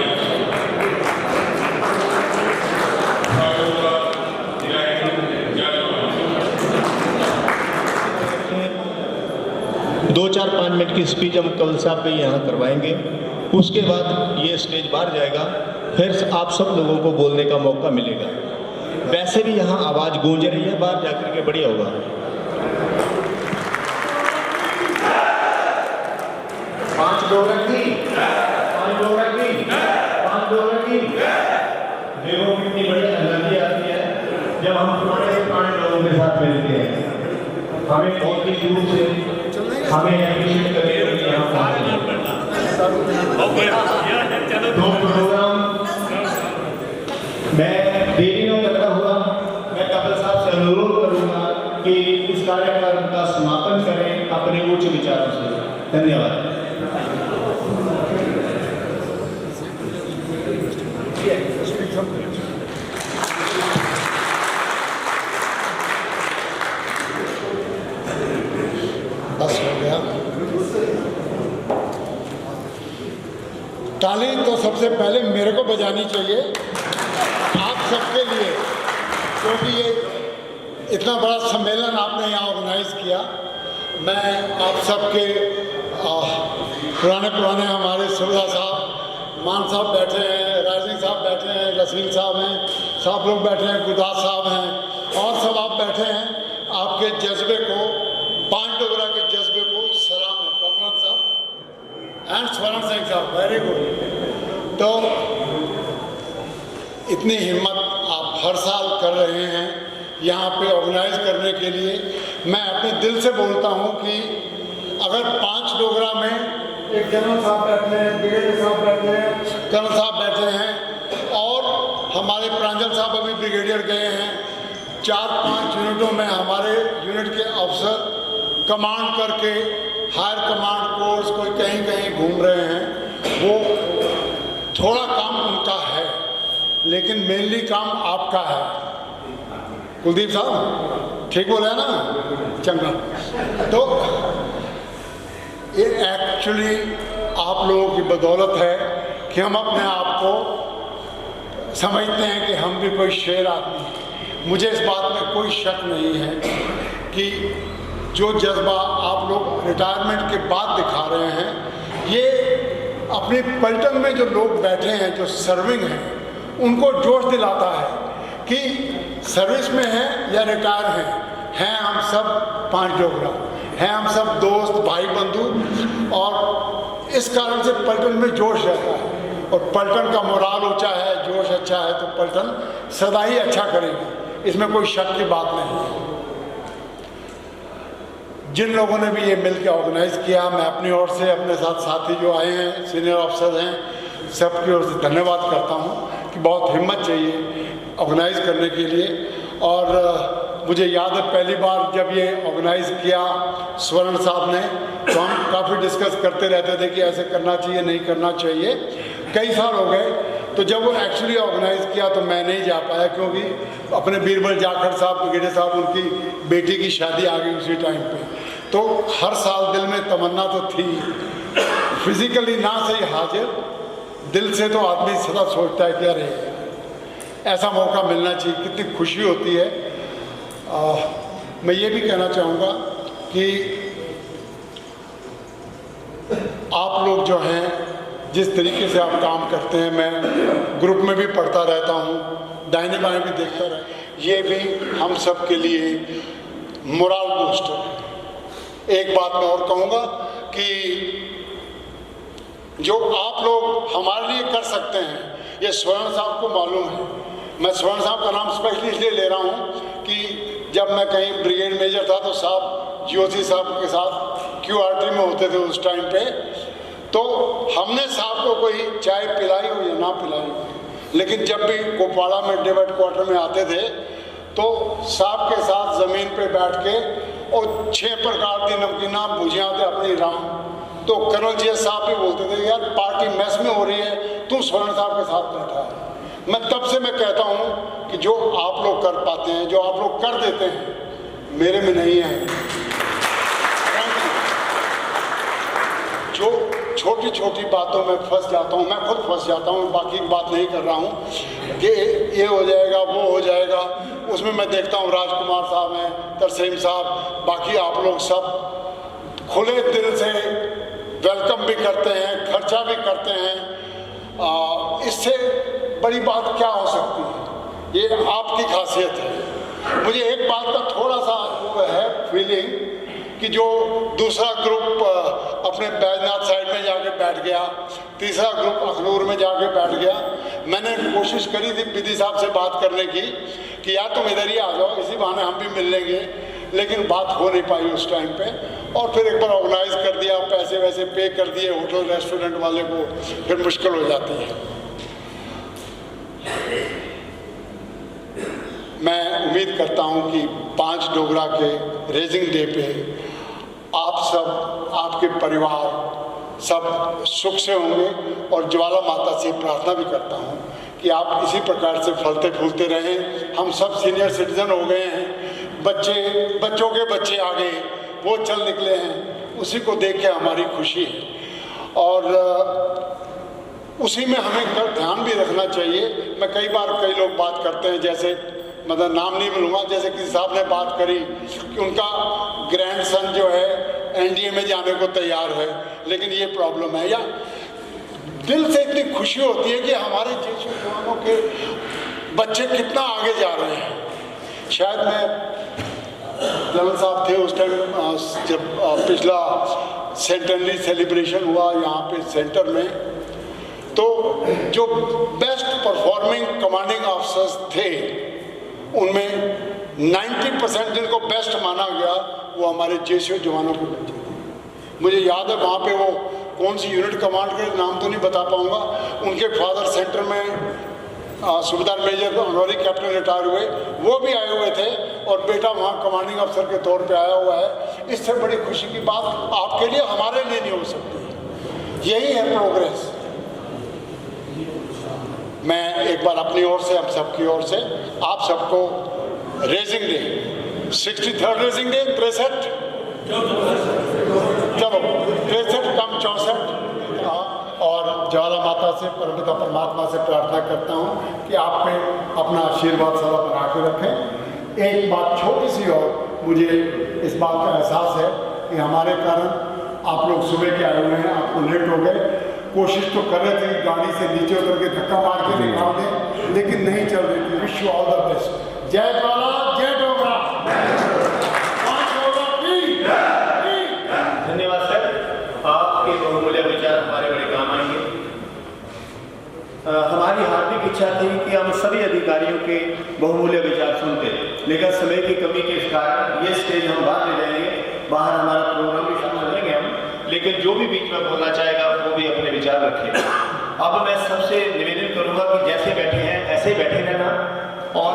2-4-5 मिनट की स्पीच हम कंवल साहब पे यहाँ करवाएंगे। उसके बाद ये स्टेज बाहर जाएगा, फिर आप सब लोगों को बोलने का मौका मिलेगा। वैसे भी यहाँ आवाज़ गूंज रही है, बाहर जाकर के बढ़िया होगा। पाँच लोग रखी, देखो कितनी बड़ी एनर्जी आती है जब हम पुराने लोगों के साथ मिलते हैं। हमें बहुत ही दूर से हमें एप्रिशिएट करके यहाँ दो प्रोग्राम मैं देरी न करता हुआ मैं कपिल साहब से अनुरोध करूंगा कि इस कार्यक्रम का समापन करें अपने उच्च विचारों से। धन्यवाद। बस हो गया। ताली तो सबसे पहले मेरे को बजानी चाहिए आप सबके लिए, क्योंकि ये इतना बड़ा सम्मेलन आपने यहाँ ऑर्गेनाइज किया। मैं आप सबके पुराने हमारे सुविधा साहब, मान साहब बैठे हैं, राइजिंग साहब बैठे हैं, रसील साहब हैं, सब लोग बैठे हैं, गुरदास साहब हैं और सब आप बैठे हैं। आपके जज्बे को, पांच डोगरा के जज्बे को सलाम है। पवन साहब एंड स्वर्ण सिंह साहब, वेरी गुड। तो इतनी हिम्मत आप हर साल कर रहे हैं यहाँ पे ऑर्गेनाइज करने के लिए। मैं अपने दिल से बोलता हूँ कि अगर 5 डोगरा में एक जनरल साहब बैठे हैं, ब्रिगेडियर साहब बैठे हैं, कर्नल साहब बैठे हैं और हमारे प्रांजल साहब अभी ब्रिगेडियर गए हैं। 4-5 यूनिटों में हमारे यूनिट के अफसर कमांड करके हायर कमांड कोर्स कोई कहीं घूम रहे हैं। वो थोड़ा काम उनका है, लेकिन मेनली काम आपका है। कुलदीप साहब ठीक बोला है ना, चंगा। तो ये एक्चुअली आप लोगों की बदौलत है कि हम अपने आप को समझते हैं कि हम भी कोई शेर आदमी हैं। मुझे इस बात में कोई शक नहीं है कि जो जज्बा आप लोग रिटायरमेंट के बाद दिखा रहे हैं, ये अपनी पलटन में जो लोग बैठे हैं, जो सर्विंग हैं, उनको जोश दिलाता है कि सर्विस में हैं या रिटायर हैं हम सब 5 डोगरा हैं, हम सब दोस्त भाई बंधु। और इस कारण से पलटन में जोश रहता है और पलटन का मोराल ऊंचा है, जोश अच्छा है तो पलटन सदा ही अच्छा करेगी, इसमें कोई शक की बात नहीं है। जिन लोगों ने भी ये मिल के ऑर्गेनाइज किया, मैं अपनी ओर से अपने साथ साथी जो आए हैं, सीनियर ऑफिसर हैं, सबकी ओर से धन्यवाद करता हूँ कि बहुत हिम्मत चाहिए ऑर्गेनाइज करने के लिए। और मुझे याद है पहली बार जब ये ऑर्गेनाइज किया स्वर्ण साहब ने, तो हम काफ़ी डिस्कस करते रहते थे कि ऐसे करना चाहिए नहीं करना चाहिए। कई साल हो गए, तो जब वो एक्चुअली ऑर्गेनाइज किया तो मैं नहीं जा पाया, क्योंकि अपने बीरबल जाखड़ साहब, ब्रिगेडियर साहब, उनकी बेटी की शादी आ गई उसी टाइम पे। तो हर साल दिल में तमन्ना तो थी, फिजिकली ना सही हाजिर, दिल से तो आदमी सदा सोचता है कि अरे ऐसा मौका मिलना चाहिए, कितनी खुशी होती है। मैं ये भी कहना चाहूँगा कि आप लोग जो हैं, जिस तरीके से आप काम करते हैं, मैं ग्रुप में भी पढ़ता रहता हूँ, दाहिने बाएं भी देखता रहा, ये भी हम सब के लिए मोरल बूस्टर। एक बात मैं और कहूँगा कि जो आप लोग हमारे लिए कर सकते हैं, ये स्वर्ण साहब को मालूम है। मैं स्वर्ण साहब का नाम स्पेशली इसलिए ले रहा हूँ कि जब मैं कहीं ब्रिगेड मेजर था तो साहब जीओसी साहब के साथ QRT में होते थे उस टाइम पे, तो हमने साहब को कोई चाय पिलाई हो या ना पिलाई हो, लेकिन जब भी कोपाड़ा में डिबेट क्वार्टर में आते थे तो साहब के साथ ज़मीन पे बैठ के और 6 प्रकार की नमकीना भुजियाँ थे अपनी राम। तो कर्नल जी साहब भी बोलते थे, यार पार्टी मैस में हो रही है, तू स्वर्ण साहब के साथ बैठा है। मैं तब से मैं कहता हूँ कि जो आप लोग कर पाते हैं, जो आप लोग कर देते हैं, मेरे में नहीं है। जो छोटी छोटी बातों में फंस जाता हूँ, मैं खुद फंस जाता हूँ, बाकी की बात नहीं कर रहा हूँ कि ये हो जाएगा वो हो जाएगा, उसमें मैं देखता हूँ राजकुमार साहब हैं, तरसेम साहब, बाकी आप लोग सब खुले दिल से वेलकम भी करते हैं, खर्चा भी करते हैं। इससे बड़ी बात क्या हो सकती है? ये आपकी खासियत है। मुझे एक बात का थोड़ा सा वो है फीलिंग कि जो दूसरा ग्रुप अपने बैजनाथ साइड में जाके बैठ गया, तीसरा ग्रुप अखनूर में जाके बैठ गया। मैंने कोशिश करी थी विधि साहब से बात करने की कि यार तुम इधर ही आ जाओ, इसी बहाने हम भी मिल लेंगे, लेकिन बात हो नहीं पाई उस टाइम पे। और फिर एक बार ऑर्गेनाइज कर दिया, पैसे वैसे पे कर दिए होटल रेस्टोरेंट वाले को, फिर मुश्किल हो जाती है। मैं उम्मीद करता हूं कि 5 डोगरा के रेजिंग डे पे आप सब, आपके परिवार सब सुख से होंगे, और ज्वाला माता से प्रार्थना भी करता हूं कि आप इसी प्रकार से फलते फूलते रहें। हम सब सीनियर सिटीजन हो गए हैं, बच्चों के बच्चे आ गए, वो चल निकले हैं, उसी को देख के हमारी खुशी है। और उसी में हमें ध्यान भी रखना चाहिए। मैं कई लोग बात करते हैं, जैसे मतलब नाम नहीं लूँगा, जैसे किसी साहब ने बात करी कि उनका ग्रैंडसन जो है एनडीए में जाने को तैयार है, लेकिन ये प्रॉब्लम है। या दिल से इतनी खुशी होती है कि हमारे जैसे जवानों के बच्चे कितना आगे जा रहे हैं। शायद मैं जनरल साहब थे उस टाइम जब पिछला सेंटेनरी सेलिब्रेशन हुआ यहाँ पे सेंटर में, तो जो बेस्ट परफॉर्मिंग कमांडिंग ऑफिसर्स थे उनमें 90% जिनको बेस्ट माना गया वो हमारे जेसीओ जवानों के बच्चे थे। मुझे याद है वहाँ पे वो कौन सी यूनिट कमांड के नाम तो नहीं बता पाऊँगा, उनके फादर सेंटर में सूबेदार मेजर ऑनरी कैप्टन रिटायर हुए, वो भी आए हुए थे, और बेटा वहाँ कमांडिंग अफसर के तौर पे आया हुआ है। इससे बड़ी खुशी की बात आपके लिए हमारे लिए नहीं हो सकती। यही है प्रोग्रेस। मैं एक बार अपनी ओर से, हम सबकी ओर से आप सबको raising day, 63rd raising day, 63 चलो 63 कम 64, और ज्वाला माता से, परमपिता परमात्मा से प्रार्थना करता हूँ कि आप में अपना आशीर्वाद सदा बना के रखें। एक बात छोटी सी और, मुझे इस बात का एहसास है कि हमारे कारण आप लोग सुबह के आए हुए हैं, आपको लेट हो गए। कोशिश तो कर रहे थे गाड़ी से नीचे उतर के धक्का मार के निकाल दें, लेकिन नहीं चल रही थी। Wish you all the best. जय ज्वाला, जय डोगरा। धन्यवाद सर, आपके बहुमूल्य विचार हमारे बड़े काम आएंगे। हमारी हार्दिक इच्छा थी कि हम सभी अधिकारियों के बहुमूल्य विचार सुनते, लेकिन समय की कमी के कारण ये स्टेज हम बाहर ले जाएंगे, बाहर हमारा प्रोग्राम भी शुरू करेंगे हम, लेकिन जो भी बीच में बोलना चाहेगा वो भी अपने विचार रखे। अब मैं सबसे निवेदन करूंगा कि जैसे बैठे हैं ऐसे ही बैठे रहना, और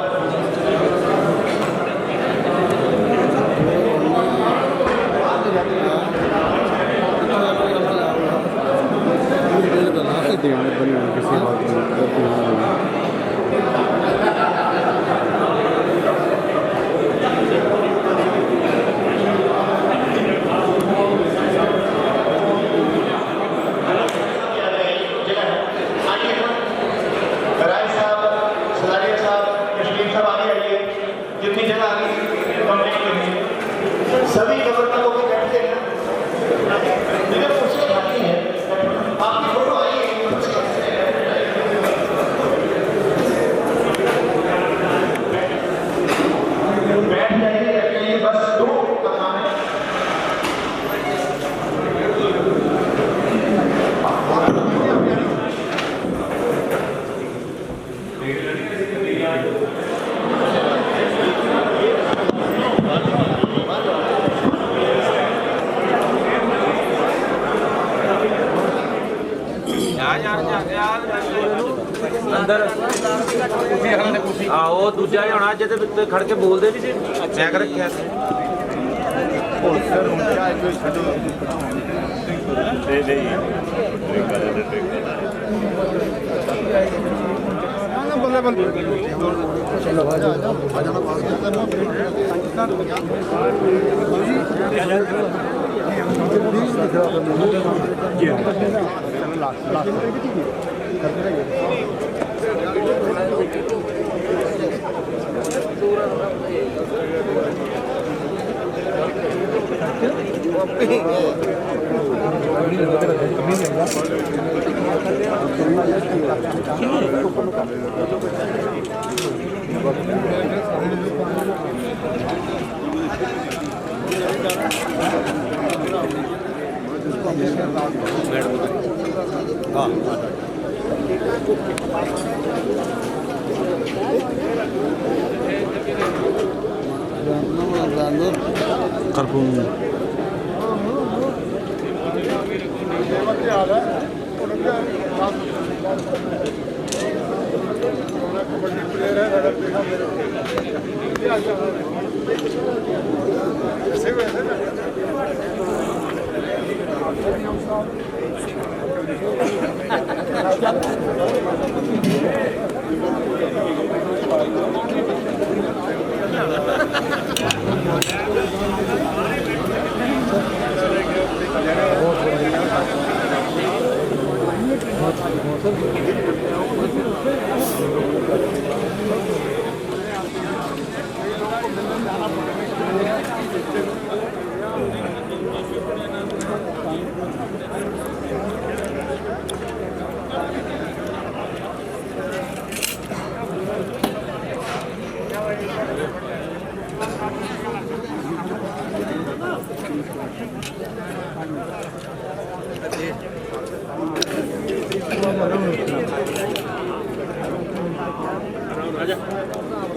सभी गवर्नर लोग बैठते हैं, लेकिन कुर्सी खाली है, आपकी फोटो आई है, बैठ जाइए, बस 2 का काम है। अंदर आओ, दूजा ही होना जिहदे खड़ के बोलते भी मैं कर रखा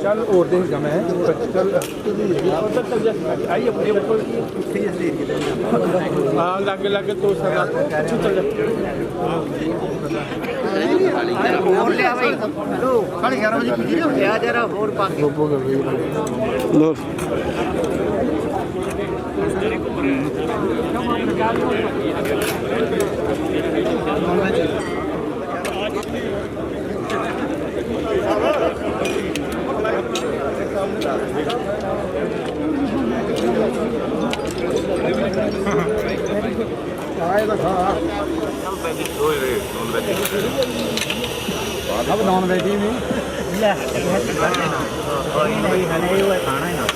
चल और देगा मैं चल हाँ लागे लागे तो सर चल साढ़े 11 बजे पीछे आ जा रहा और अब नॉन वेज ही नहीं खाना ही ना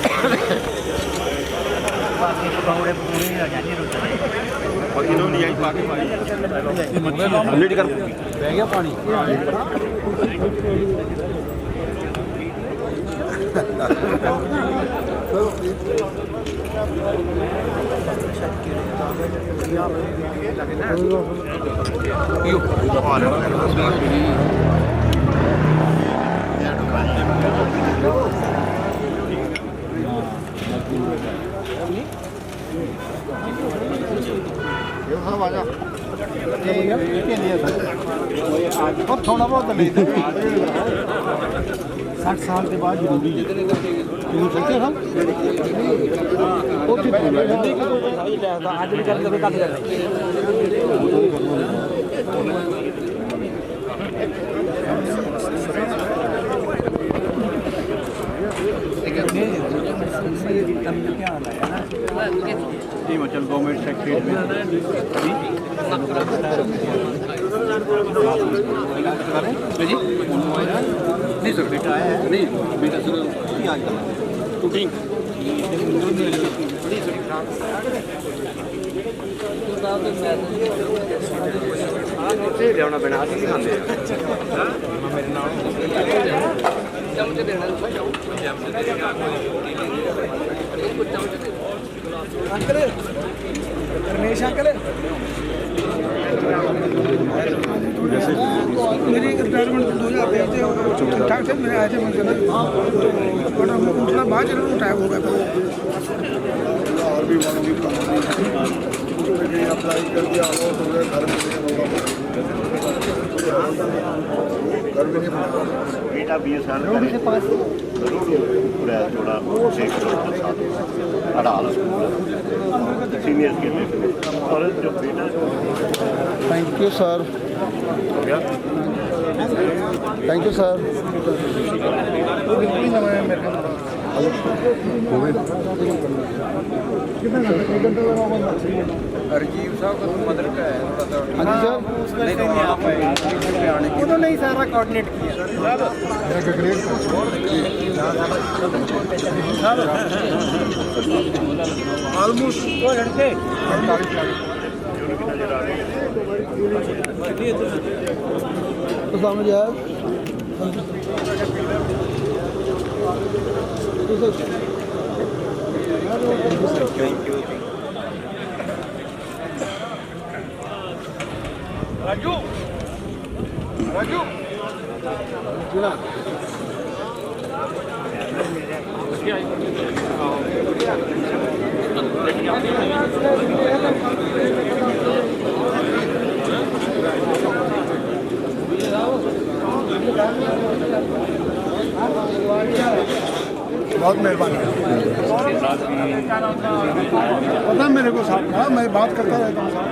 बाकी पकौड़े पूरी आ जाने और इन्होंने यही पाके मारी ऑमलेट कर बह गया पानी अब थोड़ा बहुत 60 साल के बाद जरूरी है चलते हम आज भी कर हिमाचल गवर्नमेंट सेक्रेटरी नहीं सर बेटा आया है नहीं बेटा सर कुकिंग लिया बना नहीं खाते मेरे नाम अंकल रमेश अंकल मेरी रिटायरमेंट 2023 से ठीक-ठाक थे मेरे आए थे मंजिल बट उठना बाद जरूर टाइम हो गया और भी अप्लाई कर दिया वो तो घर में घर में नहीं बना बेटा 20 साल पूरा थोड़ा अड़ाल सीनियर के लिए और जो बेटा thank you sir thank you sir कितना राजीव साहब का तो मदर का है थोड़ा सा। हाँ जी सर, नहीं तो आप उन्होंने ही सारा कोऑर्डिनेट किया। ऑलमोस्ट 2 घंटे तो समझ आया। राजू राजू बहुत मेहरबानी। पता मेरे को साहब, हाँ मैं बात करता रहता हूँ साहब।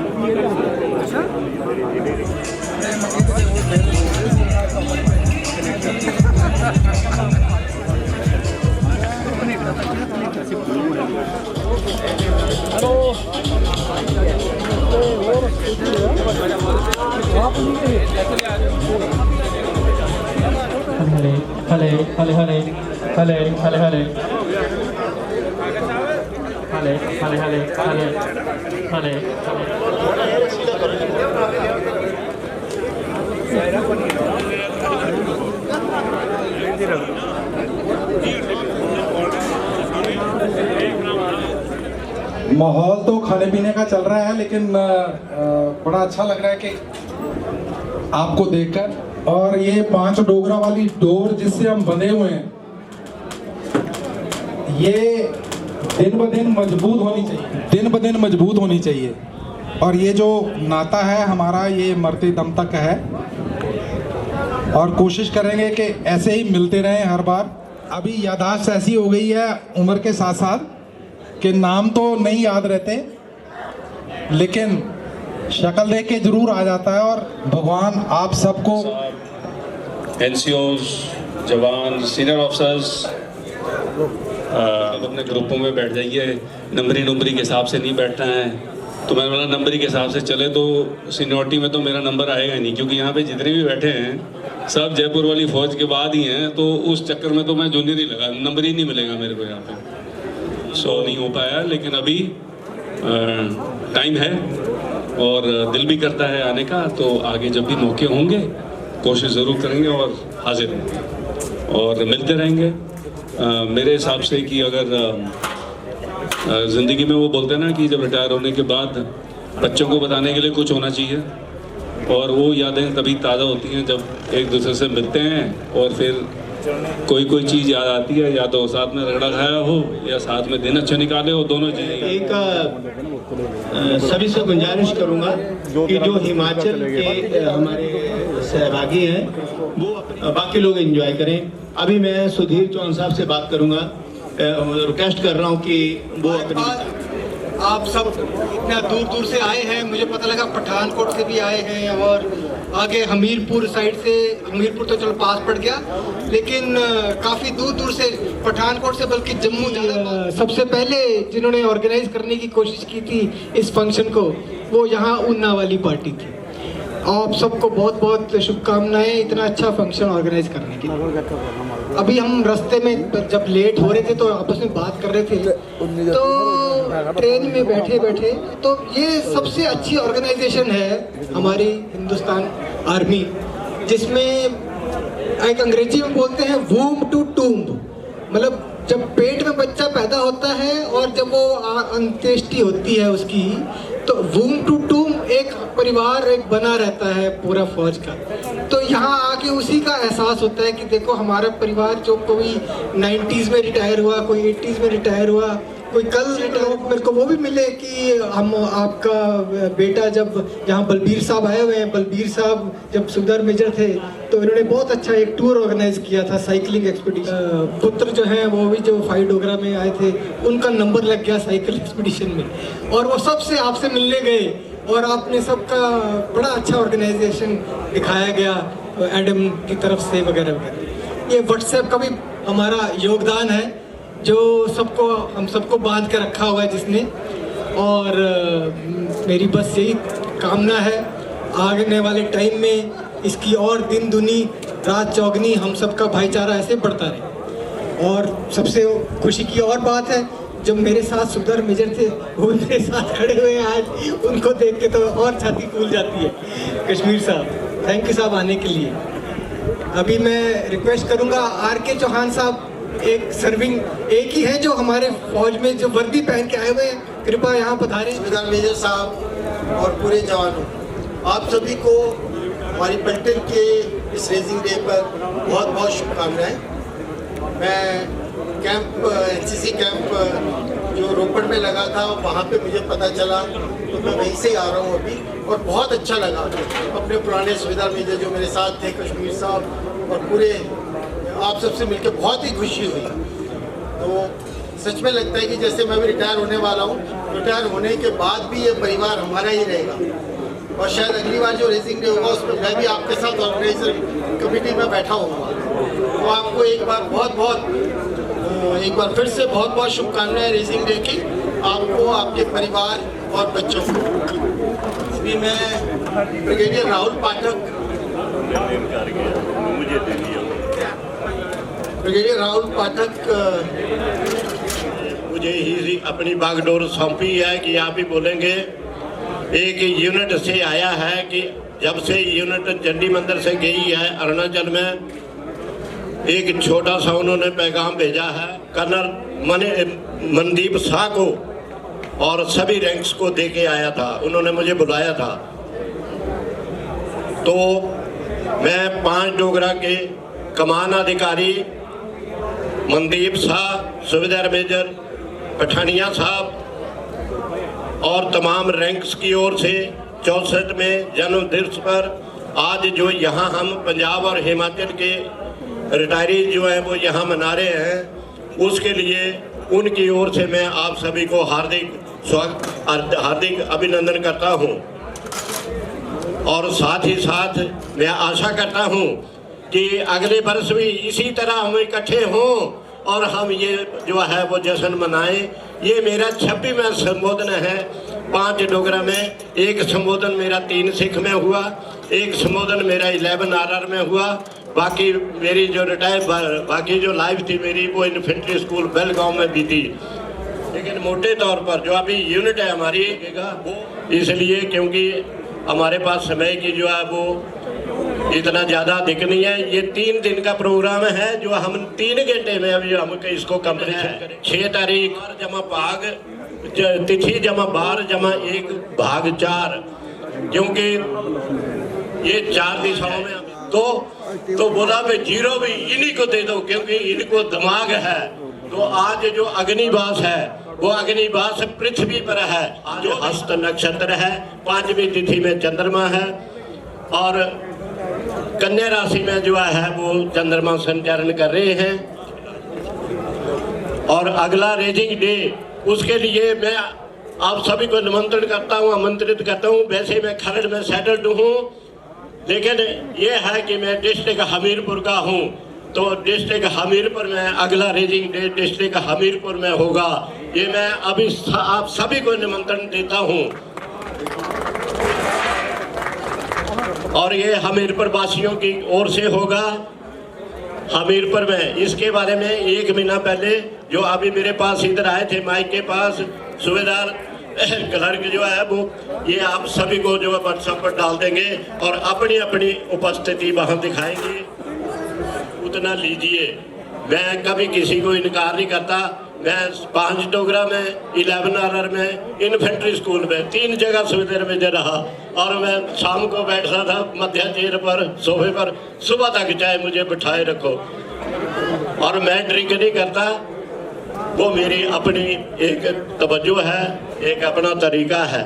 माहौल तो खाने पीने का चल रहा है, लेकिन बड़ा अच्छा लग रहा है कि आपको देखकर। और ये 5 डोगरा वाली डोर जिससे हम बंधे हुए हैं, ये दिन ब दिन मजबूत होनी चाहिए, दिन ब दिन मजबूत होनी चाहिए। और ये जो नाता है हमारा, ये मरते दम तक है। और कोशिश करेंगे कि ऐसे ही मिलते रहें हर बार। अभी याददाश्त ऐसी हो गई है उम्र के साथ साथ कि नाम तो नहीं याद रहते, लेकिन शक्ल देख के जरूर आ जाता है। और भगवान आप सबको, एनसीओज, जवान, सीनियर ऑफिसर्स अपने ग्रुपों में बैठ जाइए। नंबरी के हिसाब से नहीं बैठना है। तो मैंने बोला नंबरी के हिसाब से चले तो सीनियरिटी में तो मेरा नंबर आएगा नहीं, क्योंकि यहाँ पे जितने भी बैठे हैं सब जयपुर वाली फौज के बाद ही हैं। तो उस चक्कर में तो मैं जूनियर ही लगा, नंबर ही नहीं मिलेगा मेरे को यहाँ पे। सो नहीं हो पाया, लेकिन अभी टाइम है और दिल भी करता है आने का। तो आगे जब भी मौके होंगे कोशिश ज़रूर करेंगे और हाजिर होंगे और मिलते रहेंगे। मेरे हिसाब से कि अगर ज़िंदगी में वो बोलते हैं ना कि जब रिटायर होने के बाद बच्चों को बताने के लिए कुछ होना चाहिए, और वो यादें तभी ताज़ा होती हैं जब एक दूसरे से मिलते हैं और फिर कोई चीज़ याद आती है, या तो साथ में रगड़ा खाया हो या साथ में दिन अच्छे निकाले हो, दोनों चीज़ें। एक सभी से गुंजारिश करूंगा कि जो हिमाचल के हमारे सहभागी हैं वो बाकी लोग एंजॉय करें। अभी मैं सुधीर चौहान साहब से बात करूंगा, रिक्वेस्ट कर रहा हूं कि वो आप सब इतना दूर से आए हैं, मुझे पता लगा पठानकोट से भी आए हैं और आगे हमीरपुर साइड से, हमीरपुर तो चलो पास पड़ गया, लेकिन काफ़ी दूर से पठानकोट से बल्कि जम्मू ज़्यादा। सबसे पहले जिन्होंने ऑर्गेनाइज करने की कोशिश की थी इस फंक्शन को, वो यहाँ ऊना वाली पार्टी थी। आप सबको बहुत बहुत शुभकामनाएं इतना अच्छा फंक्शन ऑर्गेनाइज करने के लिए। अभी हम रास्ते में जब लेट हो रहे थे तो आपस में बात कर रहे थे, तो ट्रेन में बैठे तो ये सबसे अच्छी ऑर्गेनाइजेशन है हमारी हिंदुस्तान आर्मी, जिसमें एक अंग्रेजी में बोलते हैं वूम टू टूम्ब, मतलब जब पेट में बच्चा पैदा होता है और जब वो अंत्येष्टि होती है उसकी, तो वूम टू टूम्ब एक परिवार एक बना रहता है पूरा फौज का। तो यहाँ आके उसी का एहसास होता है कि देखो हमारा परिवार, जो कोई 90s में रिटायर हुआ, कोई 80s में रिटायर हुआ, कोई कल रिटायर, मेरे को वो भी मिले कि हम आपका बेटा, जब यहाँ बलबीर साहब आए हुए हैं, बलबीर साहब जब सुबेदार मेजर थे तो इन्होंने बहुत अच्छा एक टूर ऑर्गेनाइज किया था, साइकिलिंग एक्सपीडिशन। पुत्र जो हैं वो भी जो 5 डोगरा में आए थे, उनका नंबर लग गया साइकिल एक्सपीडिशन में, और वो सबसे आपसे मिलने गए और आपने सबका बड़ा अच्छा ऑर्गेनाइजेशन दिखाया गया एडम की तरफ से वगैरह वगैरह। ये व्हाट्सएप का भी हमारा योगदान है जो हम सबको बांध के रखा हुआ है, जिसने और मेरी बस यही कामना है आने वाले टाइम में इसकी और दिन दुनी रात चौगनी हम सबका भाईचारा ऐसे बढ़ता रहे। और सबसे खुशी की और बात है, जब मेरे साथ सुबेदार मेजर थे वो मेरे साथ खड़े हुए हैं आज, उनको देख के तो और छाती फूल जाती है। कश्मीर साहब, थैंक यू साहब आने के लिए। अभी मैं रिक्वेस्ट करूंगा RK चौहान साहब, एक सर्विंग एक ही है जो हमारे फौज में जो वर्दी पहन के आए हुए हैं, कृपया यहाँ पधारें। सुबेदार मेजर साहब और पूरे जवानों, आप सभी को हमारी पलटन के इस रेजिंग डे पर बहुत बहुत शुभकामनाएं। मैं कैंप NCC कैंप जो रोपड़ में लगा था वहाँ पे मुझे पता चला, तो मैं वहीं से आ रहा हूँ अभी, और बहुत अच्छा लगा। अपने पुराने सुबेदार मेजर जो मेरे साथ थे, कश्मीर साहब और पूरे आप सबसे मिलकर बहुत ही खुशी हुई। तो सच में लगता है कि जैसे मैं भी रिटायर होने वाला हूँ, रिटायर होने के बाद भी ये परिवार हमारा ही रहेगा, और शायद अगली बार जो रेजिंग डे होगा उसमें मैं भी आपके साथ ऑर्गेनाइजर कमेटी में बैठा होऊंगा। तो आपको एक बार फिर से बहुत बहुत शुभकामनाएं रेजिंग डे की, आपको, आपके परिवार और बच्चों को। अभी मैं ब्रिगेडियर राहुल पाठक, मुझे ही अपनी बागडोर सौंपी है कि आप ही बोलेंगे। एक यूनिट से आया है कि जब से यूनिट चंडी मंदिर से गई है अरुणाचल में, एक छोटा सा उन्होंने पैगाम भेजा है कर्नल मनदीप शाह को, और सभी रैंक्स को दे के आया था। उन्होंने मुझे बुलाया था, तो मैं 5 डोगरा के कमान अधिकारी मनदीप शाह, सुबेदार मेजर पठानिया साहब और तमाम रैंक्स की ओर से 64वें जन्म दिवस पर आज जो यहाँ हम पंजाब और हिमाचल के रिटायरी जो हैं वो यहाँ मना रहे हैं, उसके लिए उनकी ओर से मैं आप सभी को हार्दिक अभिनंदन करता हूँ। और साथ ही साथ मैं आशा करता हूँ कि अगले वर्ष भी इसी तरह हम इकट्ठे हों और हम ये जो है वो जश्न मनाएं। ये मेरा 26वां संबोधन है 5 डोगरा में। एक संबोधन मेरा 3 सिख में हुआ, एक संबोधन मेरा 11 RR में हुआ, बाकी मेरी जो बाकी जो लाइफ थी मेरी वो इन्फेंट्री स्कूल बेलगांव में भी थी। लेकिन मोटे तौर पर जो अभी यूनिट है हमारी वो इसलिए क्योंकि हमारे पास समय की जो है वो इतना ज़्यादा अधिक नहीं है। ये 3 दिन का प्रोग्राम है जो हम 3 घंटे में अभी हम इसको कंप्लीट करें। 6 तारीख जमा भाग तिथि जमा 12 जमा 1 भाग 4, क्योंकि ये 4 दिशाओं में तो बोला भाई 0 भी इन्हीं को दे दो क्योंकि इनको दिमाग है। तो आज जो अग्निवास है वो अग्निवास पृथ्वी पर है, जो हस्त नक्षत्र है, 5वीं तिथि में चंद्रमा है और कन्या राशि में जो है वो चंद्रमा संचारण कर रहे हैं। और अगला रेजिंग डे उसके लिए मैं आप सभी को निमंत्रण करता हूँ, आमंत्रित करता हूँ। वैसे मैं खरड़ में सेटल्ड हूँ, लेकिन ये है कि मैं डिस्ट्रिक्ट हमीरपुर का हूँ, तो डिस्ट्रिक्ट हमीरपुर में अगला रेजिंग डे डिस्ट्रिक्ट हमीरपुर में होगा। ये मैं अभी आप सभी को निमंत्रण देता हूँ और ये हमीरपुर वासियों की ओर से होगा हमीरपुर में। इसके बारे में 1 महीना पहले जो अभी मेरे पास इधर आए थे माइक के पास, सुबेदार क्लर्क जो है वो ये आप सभी को जो है व्हाट्सएप पर डाल देंगे और अपनी अपनी उपस्थिति वहाँ दिखाएंगे, उतना लीजिए। मैं कभी किसी को इनकार नहीं करता। मैं 5 डोगरा में, 11 RR में, इन्फेंट्री स्कूल में 3 जगह सुबेदार में रहा और मैं शाम को बैठता था मध्य चेयर पर, सोफे पर, सुबह तक चाहे मुझे बिठाए रखो। और मैं ड्रिंक नहीं करता, वो मेरी अपनी एक तवज्जो है, एक अपना तरीका है।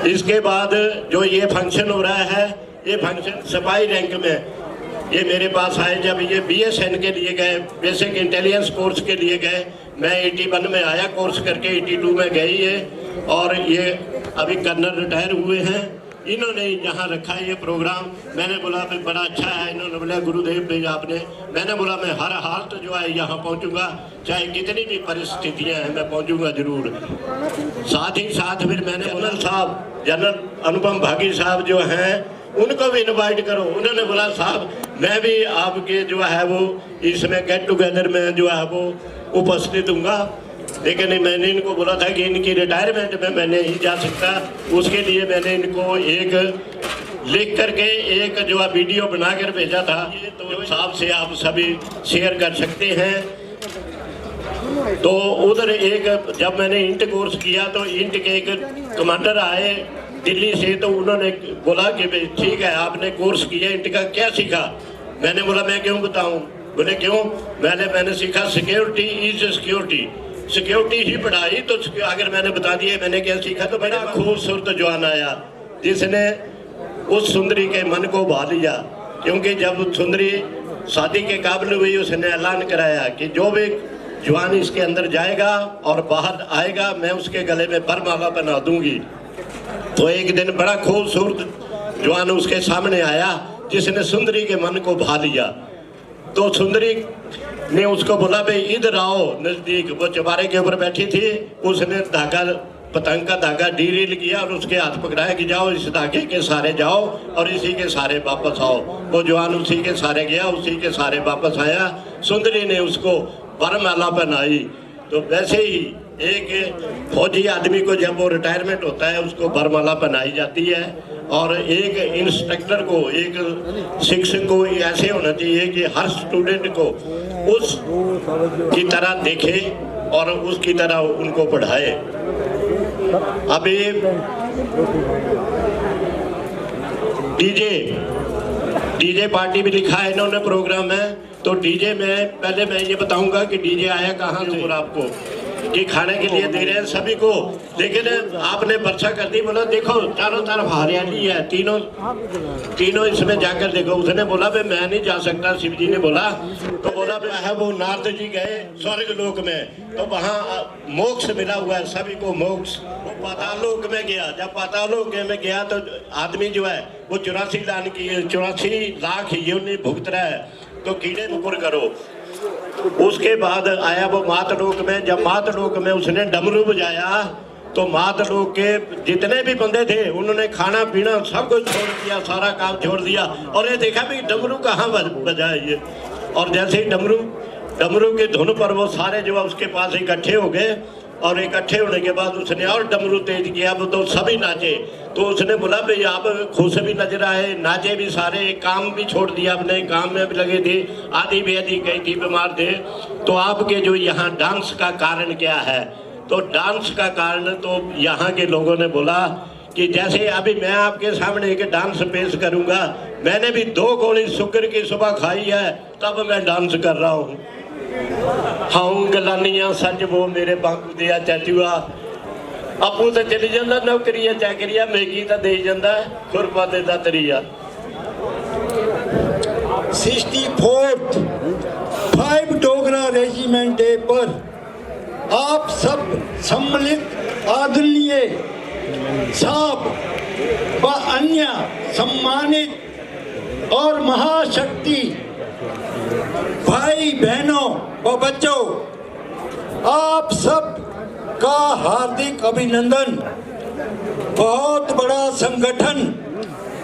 इसके बाद जो ये फंक्शन हो रहा है, ये फंक्शन सिपाही रैंक में ये मेरे पास आए जब ये BSN के लिए गए, बेसिक इंटेलिजेंस कोर्स के लिए गए। मैं 81 में आया कोर्स करके, 82 में गई है और ये अभी कर्नल रिटायर हुए हैं इन्होंने यहाँ रखा ये प्रोग्राम। मैंने बोला भाई बड़ा अच्छा है। इन्होंने बोला गुरुदेव भाई आपने, मैंने बोला मैं हर हाल तो जो है यहाँ पहुँचूंगा, चाहे कितनी भी परिस्थितियाँ हैं मैं पहुँचूंगा जरूर। साथ ही साथ फिर मैंने जनरल अनुपम भागी साहब जो हैं उनको भी इनवाइट करो। उन्होंने बोला साहब मैं भी आपके जो है वो इसमें गेट टुगेदर में जो है वो उपस्थित हूँगा, लेकिन मैंने इनको बोला था कि इनकी रिटायरमेंट में मैं नहीं जा सकता। उसके लिए मैंने इनको एक लिख करके एक जो है वीडियो बनाकर भेजा था, ये तो साहब से आप सभी शेयर कर सकते हैं। तो उधर एक जब मैंने इंट कोर्स किया तो इंट के एक कमांडर आए दिल्ली से, तो उन्होंने बोला कि भाई ठीक है आपने कोर्स किया इंट का, क्या सीखा? मैंने बोला मैं क्यों बताऊं? बोले क्यों? मैंने सीखा सिक्योरिटी इज सिक्योरिटी, सिक्योरिटी ही पढ़ाई। तो अगर मैंने बता दिया मैंने क्या सीखा, तो बड़ा खूबसूरत जवान आया जिसने उस सुंदरी के मन को भा लिया। क्योंकि जब सुंदरी शादी के काबिल हुई उसने ऐलान कराया कि जो भी जवान इसके अंदर जाएगा और बाहर आएगा मैं उसके गले में बरमाला बना दूंगी। तो एक दिन बड़ा खूबसूरत जवान उसके सामने आया जिसने सुंदरी के मन को भा लिया। तो सुंदरी ने उसको बोला भाई इधर आओ नजदीक। वो चौबारे के ऊपर बैठी थी, उसने धागा पतंग का धागा डील किया और उसके हाथ पकड़ाया कि जाओ इस धागे के सहारे जाओ और इसी के सहारे वापस आओ। वो जवान उसी के सहारे गया, उसी के सहारे वापस आया। सुंदरी ने उसको वरमाला पहनाई। तो वैसे ही एक फौजी आदमी को जब वो रिटायरमेंट होता है उसको वरमाला पहनाई जाती है। और एक इंस्ट्रक्टर को, एक शिक्षक को ऐसे होना चाहिए कि हर स्टूडेंट को उस की तरह देखे और उसकी तरह उनको पढ़ाए। अभी डीजे पार्टी भी लिखा है इन्होंने प्रोग्राम में। तो डीजे में पहले मैं ये बताऊंगा कि डीजे आया कहाँ से और आपको कि खाने के लिए दे रहे हैं सभी को, लेकिन आपने पर्चा कर दी। बोला देखो चारों तरफ हरियाली है, तीनों इसमें जाकर देखो। उसने बोला भाई मैं नहीं जा सकता, शिव जी ने बोला। तो बोला भाई है वो नारद जी गए स्वर्ग लोक में, तो वहाँ मोक्ष मिला हुआ है सभी को मोक्ष। वो पाताल लोक में गया, जब पाताल लोक में गया तो आदमी जो है वो 84 लाख योनि भुगत रहा है। तो कीड़े मुकुर करो। उसके बाद आया वो मातलोक में। जब मातलोक में उसने डमरू बजाया तो मातलोक के जितने भी बंदे थे उन्होंने खाना पीना सब कुछ छोड़ दिया, सारा काम छोड़ दिया और ये देखा भी डमरू कहाँ बजाया ये। और जैसे ही डमरू की धुन पर वो सारे जो उसके पास इकट्ठे हो गए और इकट्ठे होने के बाद उसने और डमरू तेज किया। वो तो सभी नाचे। तो उसने बोला भाई आप खुश भी नजर आए, नाचे भी सारे, काम भी छोड़ दिया, अपने काम में भी लगे थे, आधी बेदी कई थी, बीमार थे। तो आपके जो यहाँ डांस का कारण क्या है? तो डांस का कारण तो यहाँ के लोगों ने बोला कि जैसे अभी मैं आपके सामने एक डांस पेश करूँगा, मैंने भी 2 गोली शुक्र की सुबह खाई है तब मैं डांस कर रहा हूँ। हाँ गलानियां सच वो मेरे बांकू दिया चाचूआ, अपू तो चली जाता नौकरिया चाकरिया, मैगी तो दे जाता खुरपा देता तरिया। 64th 5 डोगरा रेजिमेंट डे पर आप सब सम्मिलित आदरणीय साहब व अन्य सम्मानित और महाशक्ति भाई बहनों व बच्चों, आप सब का हार्दिक अभिनंदन। बहुत बड़ा संगठन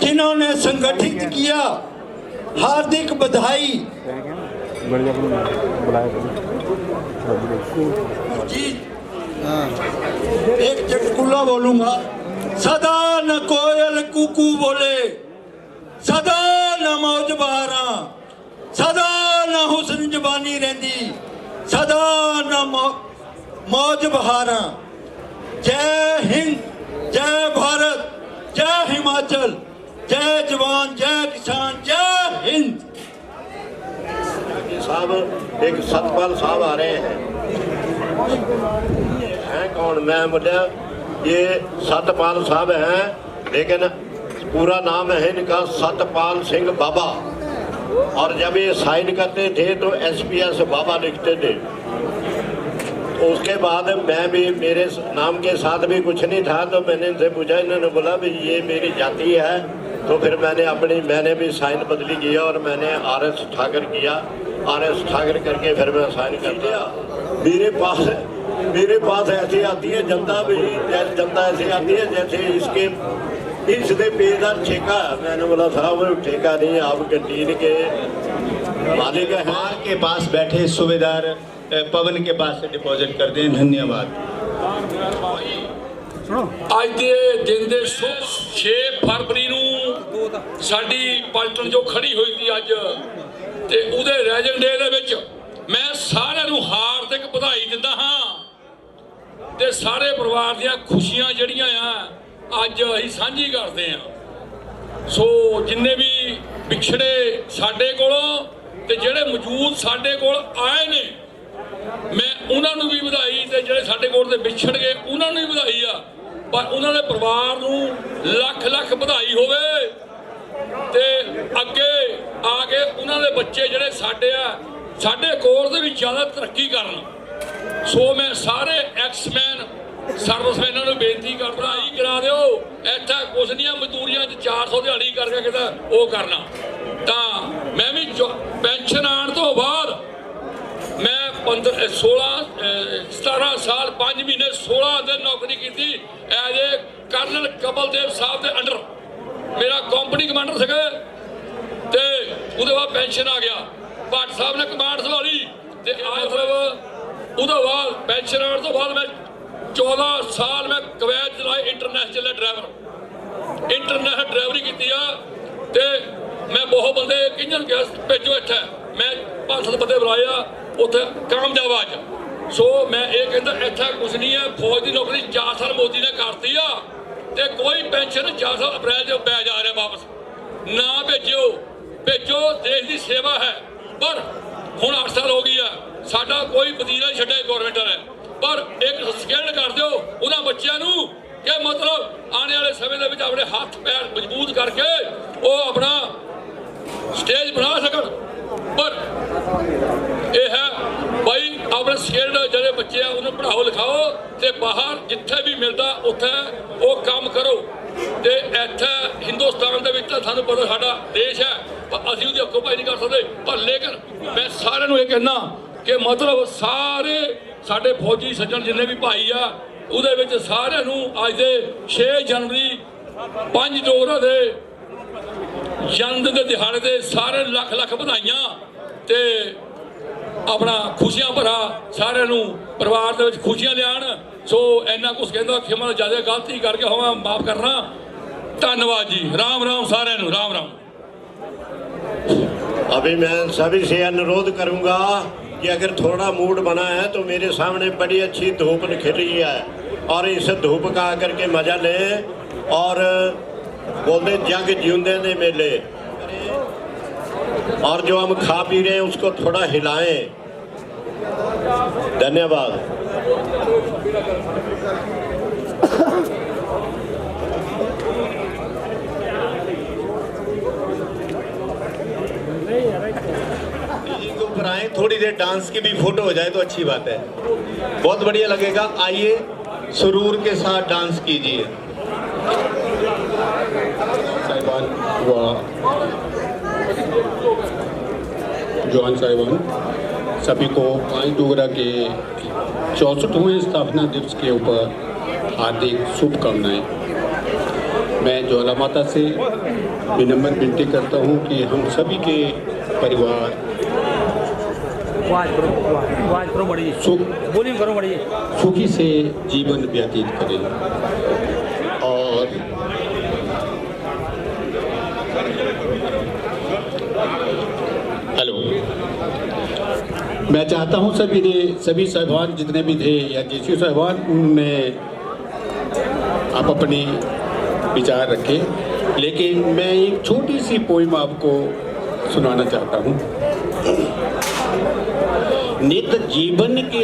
जिन्होंने संगठित किया, हार्दिक बधाई। जी एक चटकुला बोलूंगा। सदा न कोयल कुकू बोले, सदा न मौज बहारा, सदा न हुस्न जबानी रहंदी, सदा न मौज बहारा। जय हिंद, जय भारत, जय हिमाचल, जय जवान, जय किसान, जय हिंद। साहब एक सतपाल साहब आ रहे हैं कौन? मैं बोला ये सतपाल साहब हैं, लेकिन पूरा नाम है इनका सतपाल सिंह बाबा। और जब ये साइन करते थे तो SPS बाबा लिखते थे। उसके बाद मैं भी, मेरे नाम के साथ भी कुछ नहीं था, तो मैंने इनसे पूछा, इन्होंने बोला भी ये मेरी जाति है। तो फिर मैंने भी साइन बदली किया और मैंने RS ठाकर किया। RS ठाकर करके फिर मैं साइन कर दिया। मेरे पास ऐसी आती है जनता भी, जनता ऐसी आती है जैसे इसके पेड़ ठेका। मैंने बोला साहब ठेका नहीं, आप कैंटीन के मालिक हैं। के पास बैठे सूबेदार पवन के पास से डिपॉजिट कर दें। धन्यवाद। ਅੱਜ ਦੇ ਦਿਨ ਦੇ 6 ਫਰਵਰੀ ਨੂੰ ਸਾਡੀ ਪਲਟਨ ਜੋ ਖੜੀ ਹੋਈ ਸੀ ਅੱਜ, ਤੇ ਉਹਦੇ ਰੈਜਨ ਡੇ ਦੇ ਵਿੱਚ ਮੈਂ ਸਾਰਿਆਂ ਨੂੰ ਹਾਰਦਿਕ ਵਧਾਈ ਦਿੰਦਾ ਹਾਂ ਤੇ ਸਾਰੇ ਪਰਿਵਾਰ ਦੀਆਂ ਖੁਸ਼ੀਆਂ ਜਿਹੜੀਆਂ ਆ ਅੱਜ ਅਸੀਂ ਸਾਂਝੀ ਕਰਦੇ ਹਾਂ। ਸੋ ਜਿੰਨੇ ਵੀ ਵਿਛੜੇ ਸਾਡੇ ਕੋਲੋਂ ਤੇ ਜਿਹੜੇ ਮੌਜੂਦ ਸਾਡੇ ਕੋਲ ਆਏ ਨੇ, ਮੈਂ ਉਹਨਾਂ ਨੂੰ ਵੀ ਵਧਾਈ, ਤੇ ਜਿਹੜੇ ਸਾਡੇ ਕੋਲ ਤੇ ਵਿਛੜ ਗਏ ਉਹਨਾਂ ਨੂੰ ਵੀ ਵਧਾਈ ਆ। ਪਰ ਉਹਨਾਂ ਦੇ ਪਰਿਵਾਰ ਨੂੰ ਲੱਖ ਲੱਖ ਵਧਾਈ ਹੋਵੇ ਤੇ ਅੱਗੇ ਆ ਕੇ ਉਹਨਾਂ ਦੇ ਬੱਚੇ ਜਿਹੜੇ ਸਾਡੇ ਕੋਲ ਦੇ ਵੀ ਜ਼ਿਆਦਾ ਤਰੱਕੀ ਕਰਨ। ਸੋ ਮੈਂ ਸਾਰੇ ਐਕਸਮੈਨ ਸਰਵਿਸਮੈਨਾਂ ਨੂੰ ਬੇਨਤੀ ਕਰਦਾ, ਹੀ ਕਰਾ ਦਿਓ। ਇੱਥੇ ਕੁਛ ਨਹੀਂ ਆ, ਮਜ਼ਦੂਰੀਆਂ 'ਚ 400 ਦਿਹਾੜੀ ਕਰਕੇ ਕਿਤੇ ਉਹ ਕਰਨਾ। ਤਾਂ ਮੈਂ ਵੀ ਪੈਨਸ਼ਨ ਆਉਣ ਤੋਂ ਬਾਅਦ मैं 17 ਸਾਲ 5 ਮਹੀਨੇ 16 ਦਿਨ ਨੌਕਰੀ ਕੀਤੀ ਐਜ ਏ ਕਰਨਲ ਕਬਲਦੇਵ ਸਾਹਿਬ ਦੇ ਅੰਡਰ। ਮੇਰਾ ਕੰਪਨੀ ਕਮਾਂਡਰ ਸੀਗਾ ਤੇ ਉਹਦੇ ਬਾਅਦ ਪੈਨਸ਼ਨ ਆ ਗਿਆ। ਭੱਟ ਸਾਹਿਬ ਨੇ ਕਮਾਂਡ ਸੰਭਾਲੀ ਤੇ ਮਤਲਬ ਉਹਦੇ ਬਾਅਦ ਪੈਨਸ਼ਨ ਆਉਣ ਤੋਂ ਬਾਅਦ ਮੈਂ 14 ਸਾਲ ਮੈਂ ਕੁਵੈਤ ਚਲਾਏ ਇੰਟਰਨੈਸ਼ਨਲ ਡਰਾਈਵਰੀ ਕੀਤੀ ਆ। ਤੇ ਮੈਂ ਬਹੁਤ ਬੰਦੇ ਕਿੰਨਾਂ ਨੂੰ ਕਿਹਾ ਭੇਜੋ ਇੱਥੇ, ਮੈਂ 5-7 ਬੰਦੇ ਬੁਲਾਏ ਆ ਉੱਥੇ ਕਾਮਯਾਬ ਅੱਜ। ਸੋ ਮੈਂ ਇਹ ਕਹਿੰਦਾ ਇੱਥੇ ਕੁਛ ਨਹੀਂ ਹੈ। ਫੌਜ ਦੀ ਨੌਕਰੀ 4 ਸਾਲ ਮੋਦੀ ਨੇ ਕਰਤੀ ਆ ਤੇ ਕੋਈ ਪੈਨਸ਼ਨ 4 ਸਾਲ ਅਪ੍ਰੈਲ 'ਚ ਪੈ ਜਾ ਰਿਹਾ ਵਾਪਸ। ਨਾ ਭੇਜੋ, ਦੇਸ਼ ਦੀ ਸੇਵਾ ਹੈ। ਪਰ ਹੁਣ 8 ਸਾਲ ਹੋ ਗਈ ਆ, ਸਾਡਾ ਕੋਈ ਵਤੀਰਾ ਨਹੀਂ ਛੱਡਿਆ ਗੌਰਮੈਂਟ ਨੇ। ਪਰ ਇੱਕ ਸਕਿੱਲ ਕਰ ਦਿਓ ਉਹਨਾਂ ਬੱਚਿਆਂ ਨੂੰ ਕਿ ਮਤਲਬ ਆਉਣ ਵਾਲੇ ਸਮੇਂ ਦੇ ਵਿੱਚ ਆਪਣੇ ਹੱਥ ਪੈਰ ਮਜ਼ਬੂਤ ਕਰਕੇ ਉਹ ਆਪਣਾ ਸਟੇਜ ਬਣਾ ਸਕਣ। ਪਰ ਇਹ ਹੈ ਭਾਈ ਆਪਣੇ ਸਕਿੱਲਡ ਜਿਹੜੇ ਬੱਚੇ ਆ ਉਹਨੂੰ ਪੜ੍ਹਾਓ ਲਿਖਾਓ ਤੇ ਬਾਹਰ ਜਿੱਥੇ ਵੀ ਮਿਲਦਾ ਉੱਥੇ ਉਹ ਕੰਮ ਕਰੋ। ਤੇ ਇੱਥੇ ਹਿੰਦੁਸਤਾਨ ਦੇ ਵਿੱਚ ਤਾਂ ਸਾਨੂੰ ਪਤਾ ਸਾਡਾ ਦੇਸ਼ ਹੈ, ਪਰ ਅਸੀਂ ਉਹਦੀ ਅਕੋਪਾਈ ਨਹੀਂ ਕਰ ਸਕਦੇ। ਪਰ ਲੇਕਿਨ ਮੈਂ ਸਾਰਿਆਂ ਨੂੰ ਇਹ ਕਹਿਣਾ ਕਿ ਮਤਲਬ ਸਾਰੇ ਸਾਡੇ ਫੌਜੀ ਸੱਜਣ ਜਿੰਨੇ ਵੀ ਭਾਈ ਆ ਉਹਦੇ ਵਿੱਚ ਸਾਰਿਆਂ ਨੂੰ ਅੱਜ ਦੇ 6 ਜਨਵਰੀ 5 ਅਕਤੂਬਰ ਦੇ ਜਨਮ ਦੇ ਦਿਹਾੜੇ ਦੇ ਸਾਰੇ ਲੱਖ ਲੱਖ ਵਧਾਈਆਂ ਤੇ ਆਪਣਾ ਖੁਸ਼ੀਆਂ ਭਰਾ ਸਾਰਿਆਂ ਨੂੰ ਪਰਿਵਾਰ ਦੇ ਵਿੱਚ ਖੁਸ਼ੀਆਂ ਲਿਆਉਣ। ਸੋ ਇੰਨਾ ਕੁਛ ਕਹਿੰਦਾ ਖਿਮਾ ਜਿਆਦਾ ਗਲਤੀ ਕਰਕੇ ਹੋਵਾਂ ਮਾਫ ਕਰਨਾ। ਧੰਨਵਾਦ जी। राम राम सारे ਨੂੰ राम राम। अभी मैं सभी से अनुरोध करूंगा कि अगर थोड़ा मूड बना है तो मेरे सामने बड़ी अच्छी धूप निखर रही है और इस धूप का आकर के मजा लें और बोलते जग जींदे ने मेले और जो हम खा पी रहे हैं उसको थोड़ा हिलाएं। धन्यवाद। ऊपर आए, थोड़ी देर डांस की भी फोटो हो जाए तो अच्छी बात है, बहुत बढ़िया लगेगा। आइए सुरूर के साथ डांस कीजिए। साहिबान व जवान साहिबान सभी को 5 डोगरा के 64वें स्थापना दिवस के ऊपर हार्दिक शुभकामनाएं। मैं ज्वाला माता से विनम्र विनती करता हूं कि हम सभी के परिवार सुखी से जीवन व्यतीत करें और हेलो, मैं चाहता हूं सभी साहिबान जितने भी थे या जीसी साहिबान उनमें आप अपने विचार रखें, लेकिन मैं एक छोटी सी पोइम आपको सुनाना चाहता हूं। नित जीवन के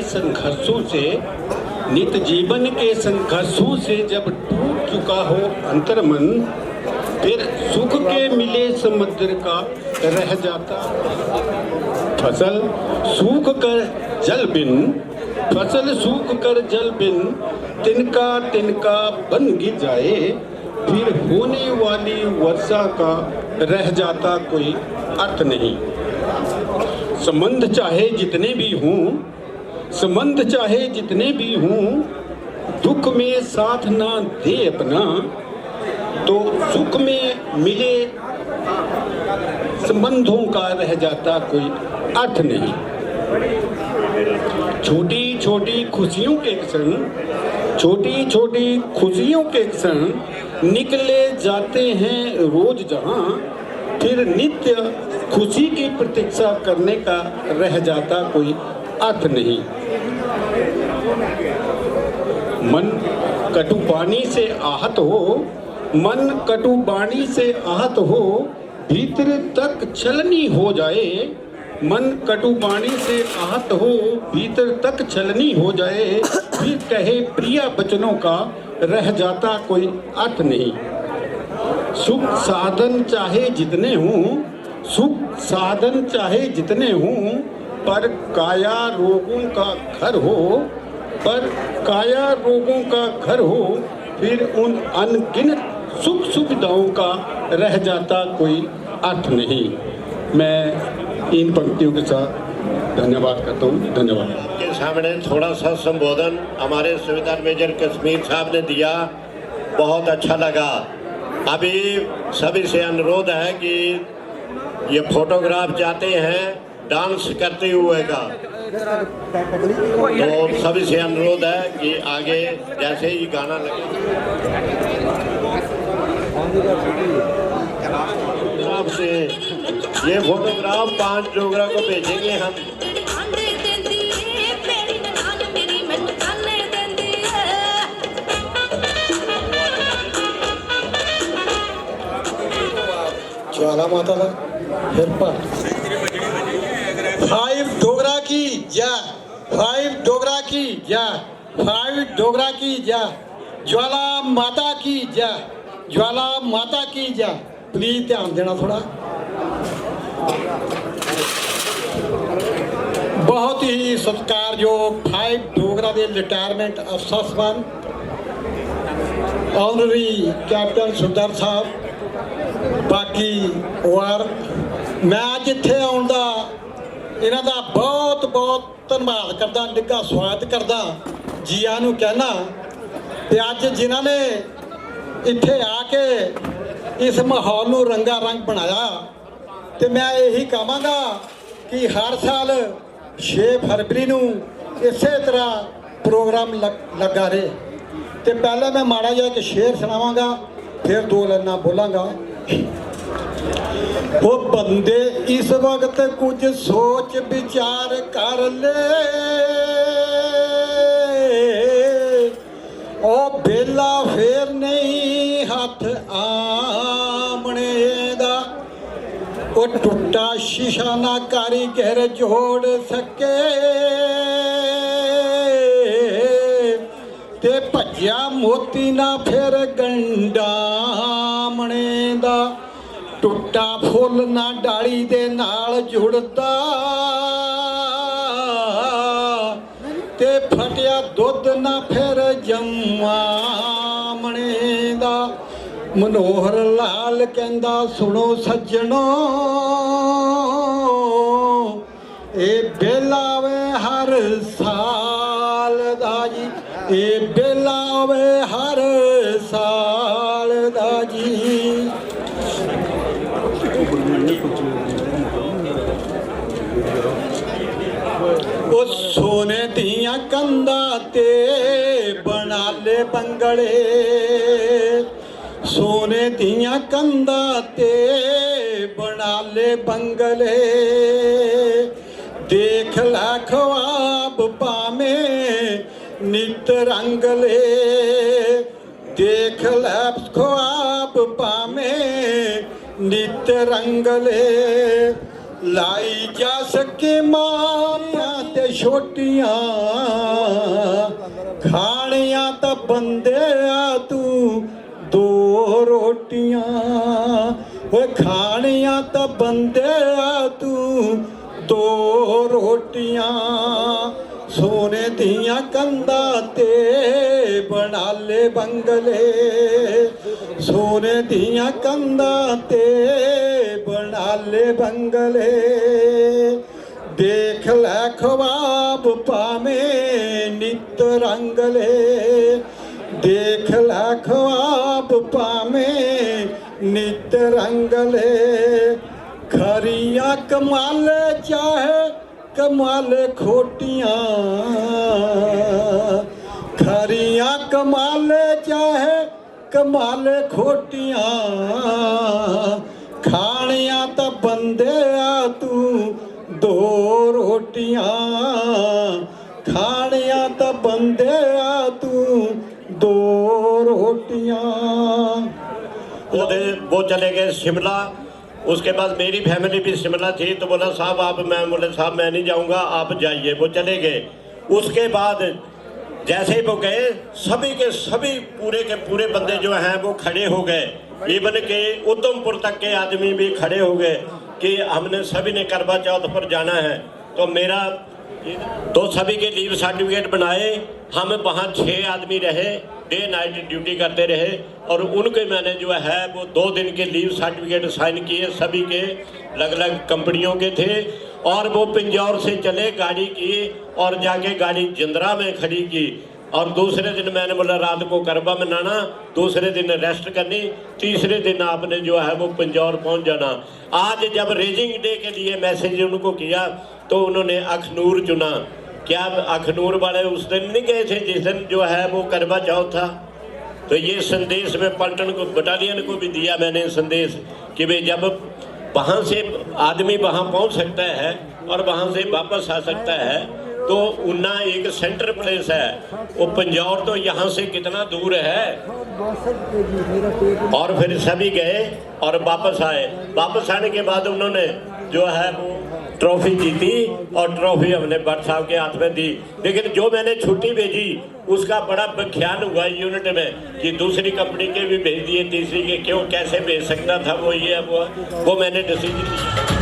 संघर्षों से जब टूट चुका हो अंतर्मन, फिर सुख के मिले समुद्र का रह जाता फसल सूख कर जल बिन फसल सूख कर जल बिन तिनका तिनका बन गिर जाए, फिर होने वाली वर्षा का रह जाता कोई अर्थ नहीं। संबंध चाहे जितने भी हों, संबंध चाहे जितने भी हों, दुख में साथ ना दे अपना, तो सुख में मिले संबंधों का रह जाता कोई अर्थ नहीं। छोटी छोटी खुशियों के क्षण, छोटी छोटी खुशियों के क्षण निकले जाते हैं रोज जहां, फिर नित्य खुशी की प्रतीक्षा करने का रह जाता कोई अर्थ नहीं। मन कटु वाणी से आहत हो, मन कटु वाणी से आहत हो, भीतर तक छलनी हो जाए, मन कटु वाणी से आहत हो, भीतर तक छलनी हो जाए, फिर कहे प्रिया वचनों का रह जाता कोई अर्थ नहीं। सुख साधन चाहे जितने हों, सुख साधन चाहे जितने हों, पर काया रोगों का घर हो, पर काया रोगों का घर हो, फिर उन अनगिनत सुख सुविधाओं का रह जाता कोई अर्थ नहीं। मैं इन पंक्तियों के साथ धन्यवाद करता हूँ। धन्यवाद। के सामने थोड़ा सा संबोधन हमारे सूबेदार मेजर कश्मीर साहब ने दिया, बहुत अच्छा लगा। अभी सभी से अनुरोध है कि ये फोटोग्राफ चाहते हैं डांस करते हुए का, तो सभी से अनुरोध है कि आगे जैसे ही गाना लगे से ये फोटोग्राफ 5 डोगरा को भेजेंगे हम। ज्वाला माता का फिर पर 5 डोगरा की जय, 5 डोगरा की जय, 5 डोगरा की जय, ज्वाला माता की जय, ज्वाला माता की जय। प्लीज ध्यान देना थोड़ा। बहुत ही सत्कारयोग 5 डोगरा के रिटायरमेंट अफसर सन ऑनरी कैप्टन सुंदर साहब, बाकी वर्क मैं अज इत्थे आउण दा इन्हां दा बहुत बहुत धन्नवाद करदा, निੱਘਾ स्वागत करदा, जी आयां नूं कहना। ते अज जिन्हां ने इत्थे आके इस माहौल नूं रंगा रंग बनाया, तो मैं यही कहांगा कि हर साल 6 फरवरी नूं इस तरह प्रोग्राम लगा रहे। तो पहले मैं माड़ा जिहा एक शेर सुनावांगा, फिर 2 लाइनां बोलांगा। वो बंदे इस वक्त कुछ सोच विचार कर ले, ओ बेला फेर नहीं हाथ आमने दा, ओ टुटा शीशा ना कारीगर जोड़ सके, ते भज्या मोती ना फिर गंडामने दा, टुटा फुल ना डाली दे नाल जुड़दा, ते फटिया दुध ना फिर जमामणे दा। मनोहर लाल कहंदा सुनो सज्जणो, ए बेला वे हर साल दा जी, ए बेला वे हर साल दा जी। ओ सोने दियां कंधा ते बना ले बंगले, सोने दियां कंधा ते बना ले बंगले, देख ला ख्वाब पामे नित रंगले, देख ला ख्वाब पामे नित रंगले, लाई जा सके मारियां ते छोटियां, खानियां तां बंदे तू 2 रोटियां, ओए खानियां तां बंदे तू 2 रोटियां, सोने दिया कंधा ते बना ले बंगले, सोने दिया कंधा ते बना ले बंगले, देख लै ख्वाब पावे नित रंगले, देख लै ख्वाब पावे नित रंगले, खरिया कमाल चाहे कमाल खोटियां, खरिया कमाल चाहे कमाल खोटियां, खानिया तो बंदे आ तू दो रोटियां, खानिया तो बंदे आ तू दो रोटियां। वो चले गए शिमला। उसके बाद मेरी फैमिली भी शिमला थी, तो बोला साहब आप, मैं बोले साहब मैं नहीं जाऊंगा, आप जाइए। वो चले गए। उसके बाद जैसे ही वो गए, सभी के सभी पूरे के पूरे बंदे जो हैं वो खड़े हो गए, इवन के उधमपुर तक के आदमी भी खड़े हो गए कि हमने सभी ने करवा चौथ पर जाना है। तो मेरा तो सभी के लीव सर्टिफिकेट बनाए, हम वहाँ 6 आदमी रहे, डे नाइट ड्यूटी करते रहे, और उनके मैंने जो है वो 2 दिन के लीव सर्टिफिकेट साइन किए, सभी के अलग अलग कंपनियों के थे। और वो पिंजौर से चले, गाड़ी की और जाके गाड़ी जिंद्रा में खड़ी की, और दूसरे दिन मैंने बोला रात को करवा मनाना, दूसरे दिन रेस्ट करनी, तीसरे दिन आपने जो है वो पिंजौर पहुंच जाना। आज जब रेजिंग डे के लिए मैसेज उनको किया तो उन्होंने अखनूर चुना। क्या अखनूर वाले उस दिन नहीं गए थे जिस दिन जो है वो करवा चौथ था? तो ये संदेश में पलटन को, बटालियन को भी दिया मैंने संदेश कि भाई जब वहाँ से आदमी वहाँ पहुँच सकता है और वहाँ से वापस आ सकता है, तो उन्ना एक सेंटर प्लेस है। वो पिंजौर तो यहाँ से कितना दूर है। और फिर सभी गए और वापस आए। वापस आने के बाद उन्होंने जो है वो ट्रॉफी जीती, और ट्रॉफी हमने भट्ट साहब के हाथ में दी। लेकिन जो मैंने छुट्टी भेजी उसका बड़ा व्याख्यान हुआ यूनिट में कि दूसरी कंपनी के भी भेज दिए, तीसरी के क्यों, कैसे भेज सकता था वो, ये वो मैंने डिसीजन लिया।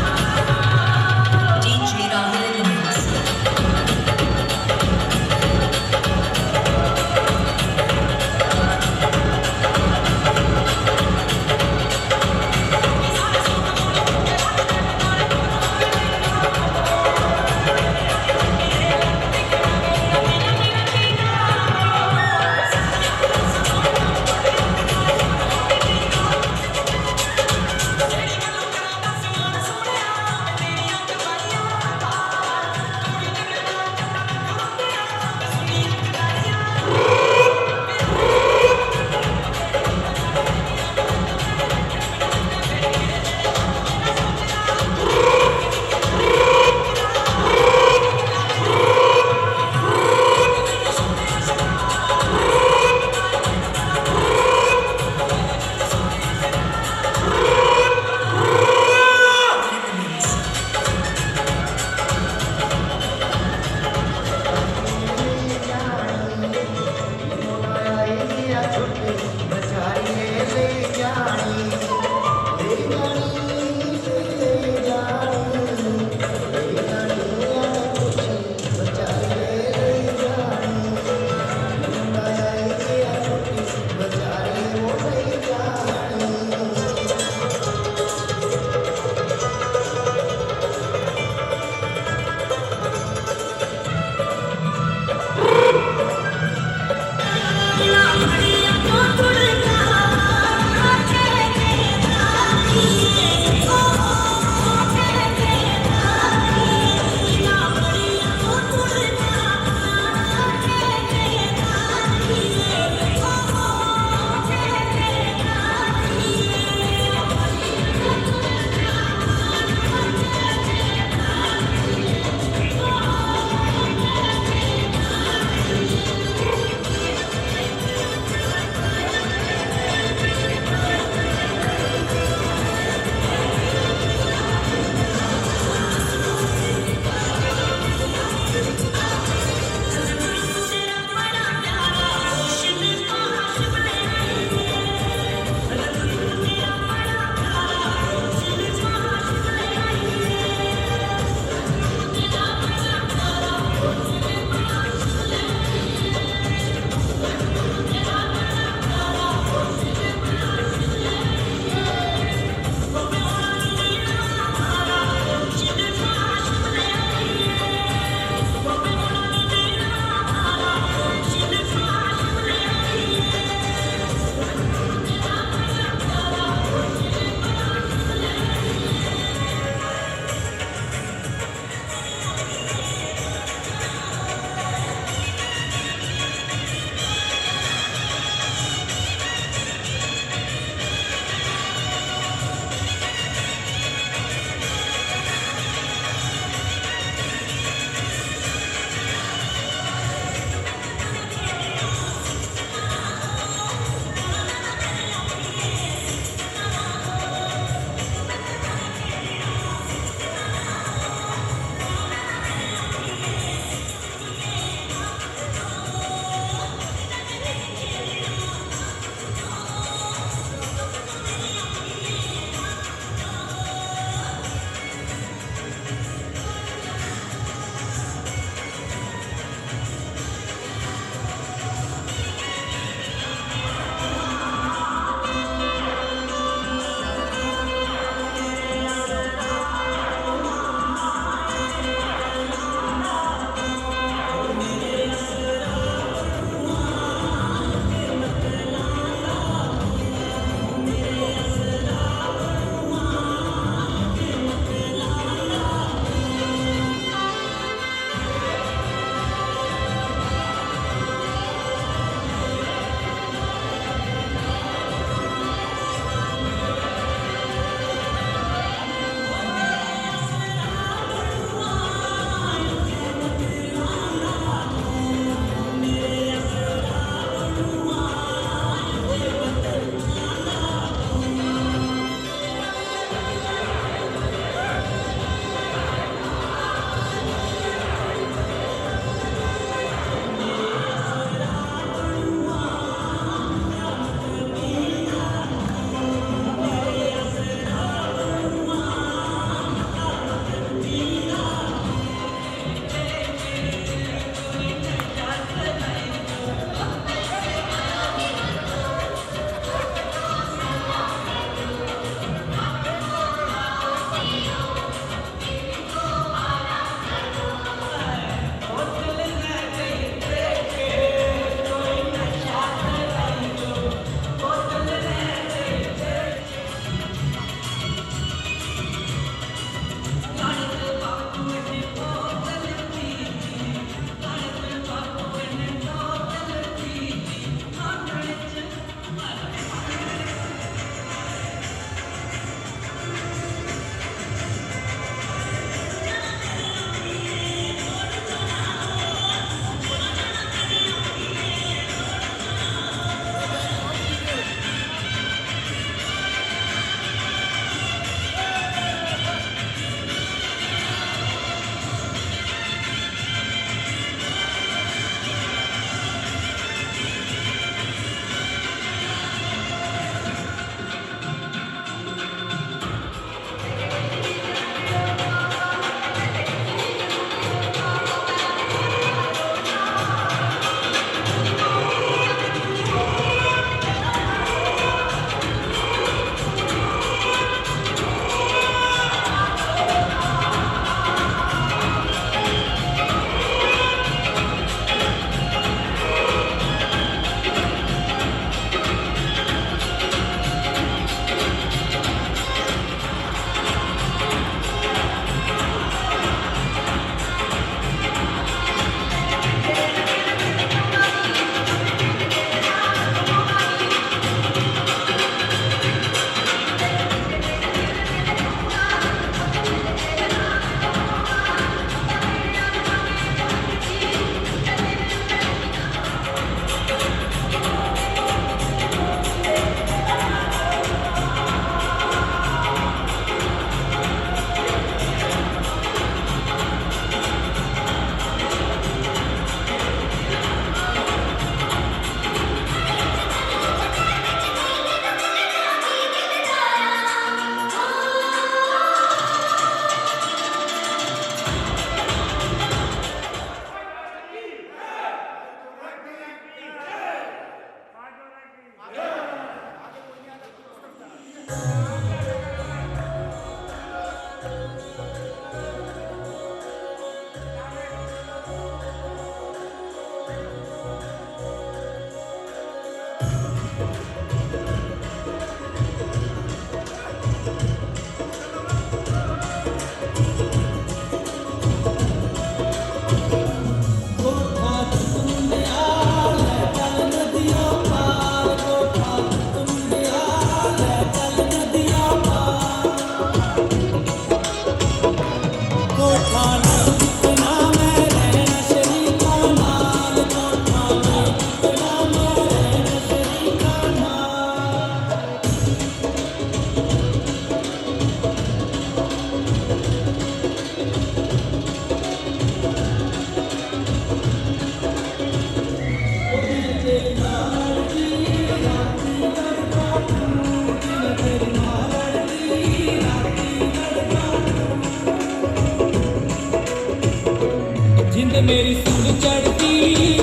मेरी सूली चढ़ती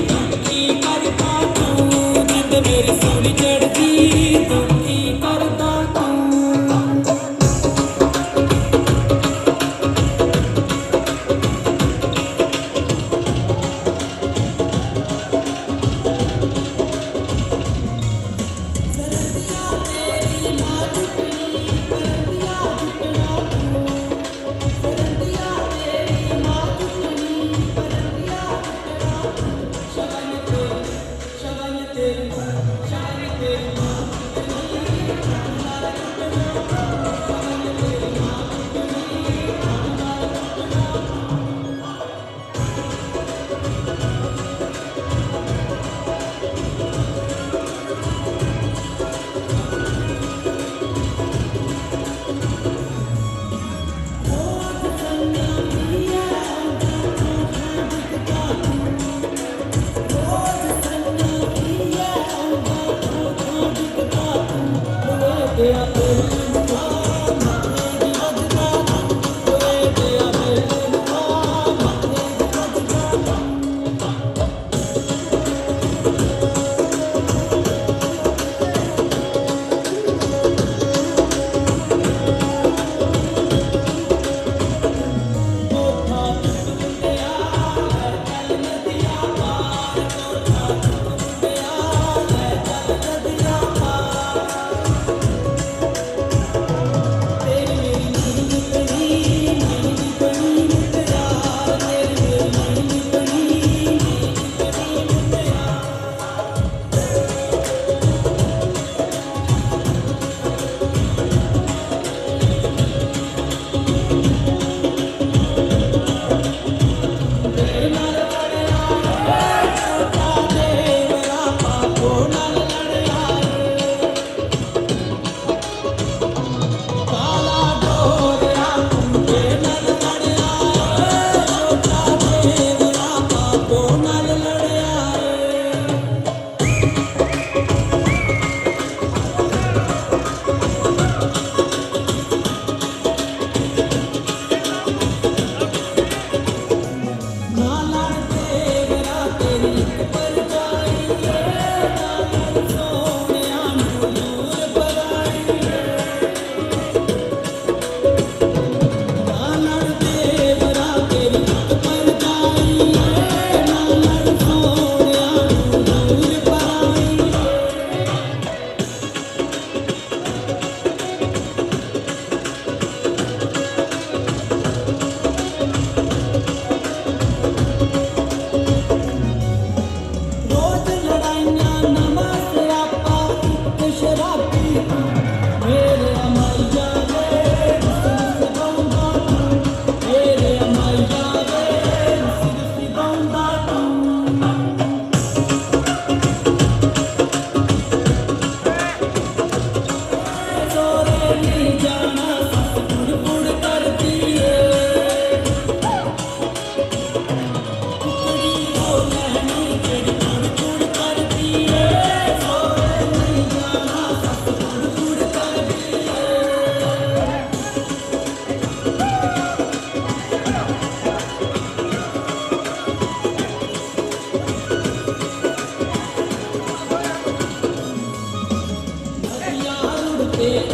दुखी करता तू, जिद मेरी सूली चढ़ती दुखी करता तू।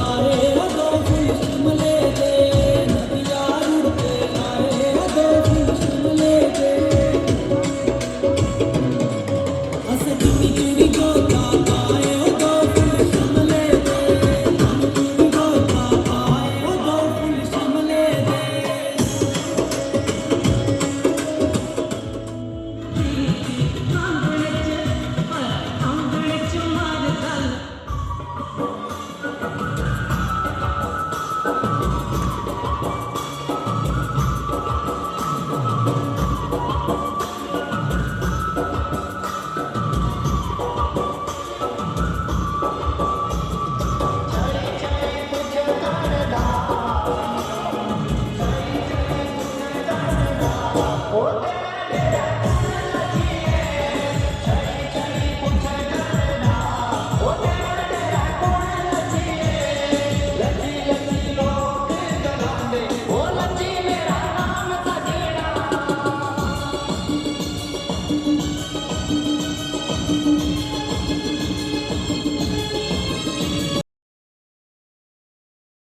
आए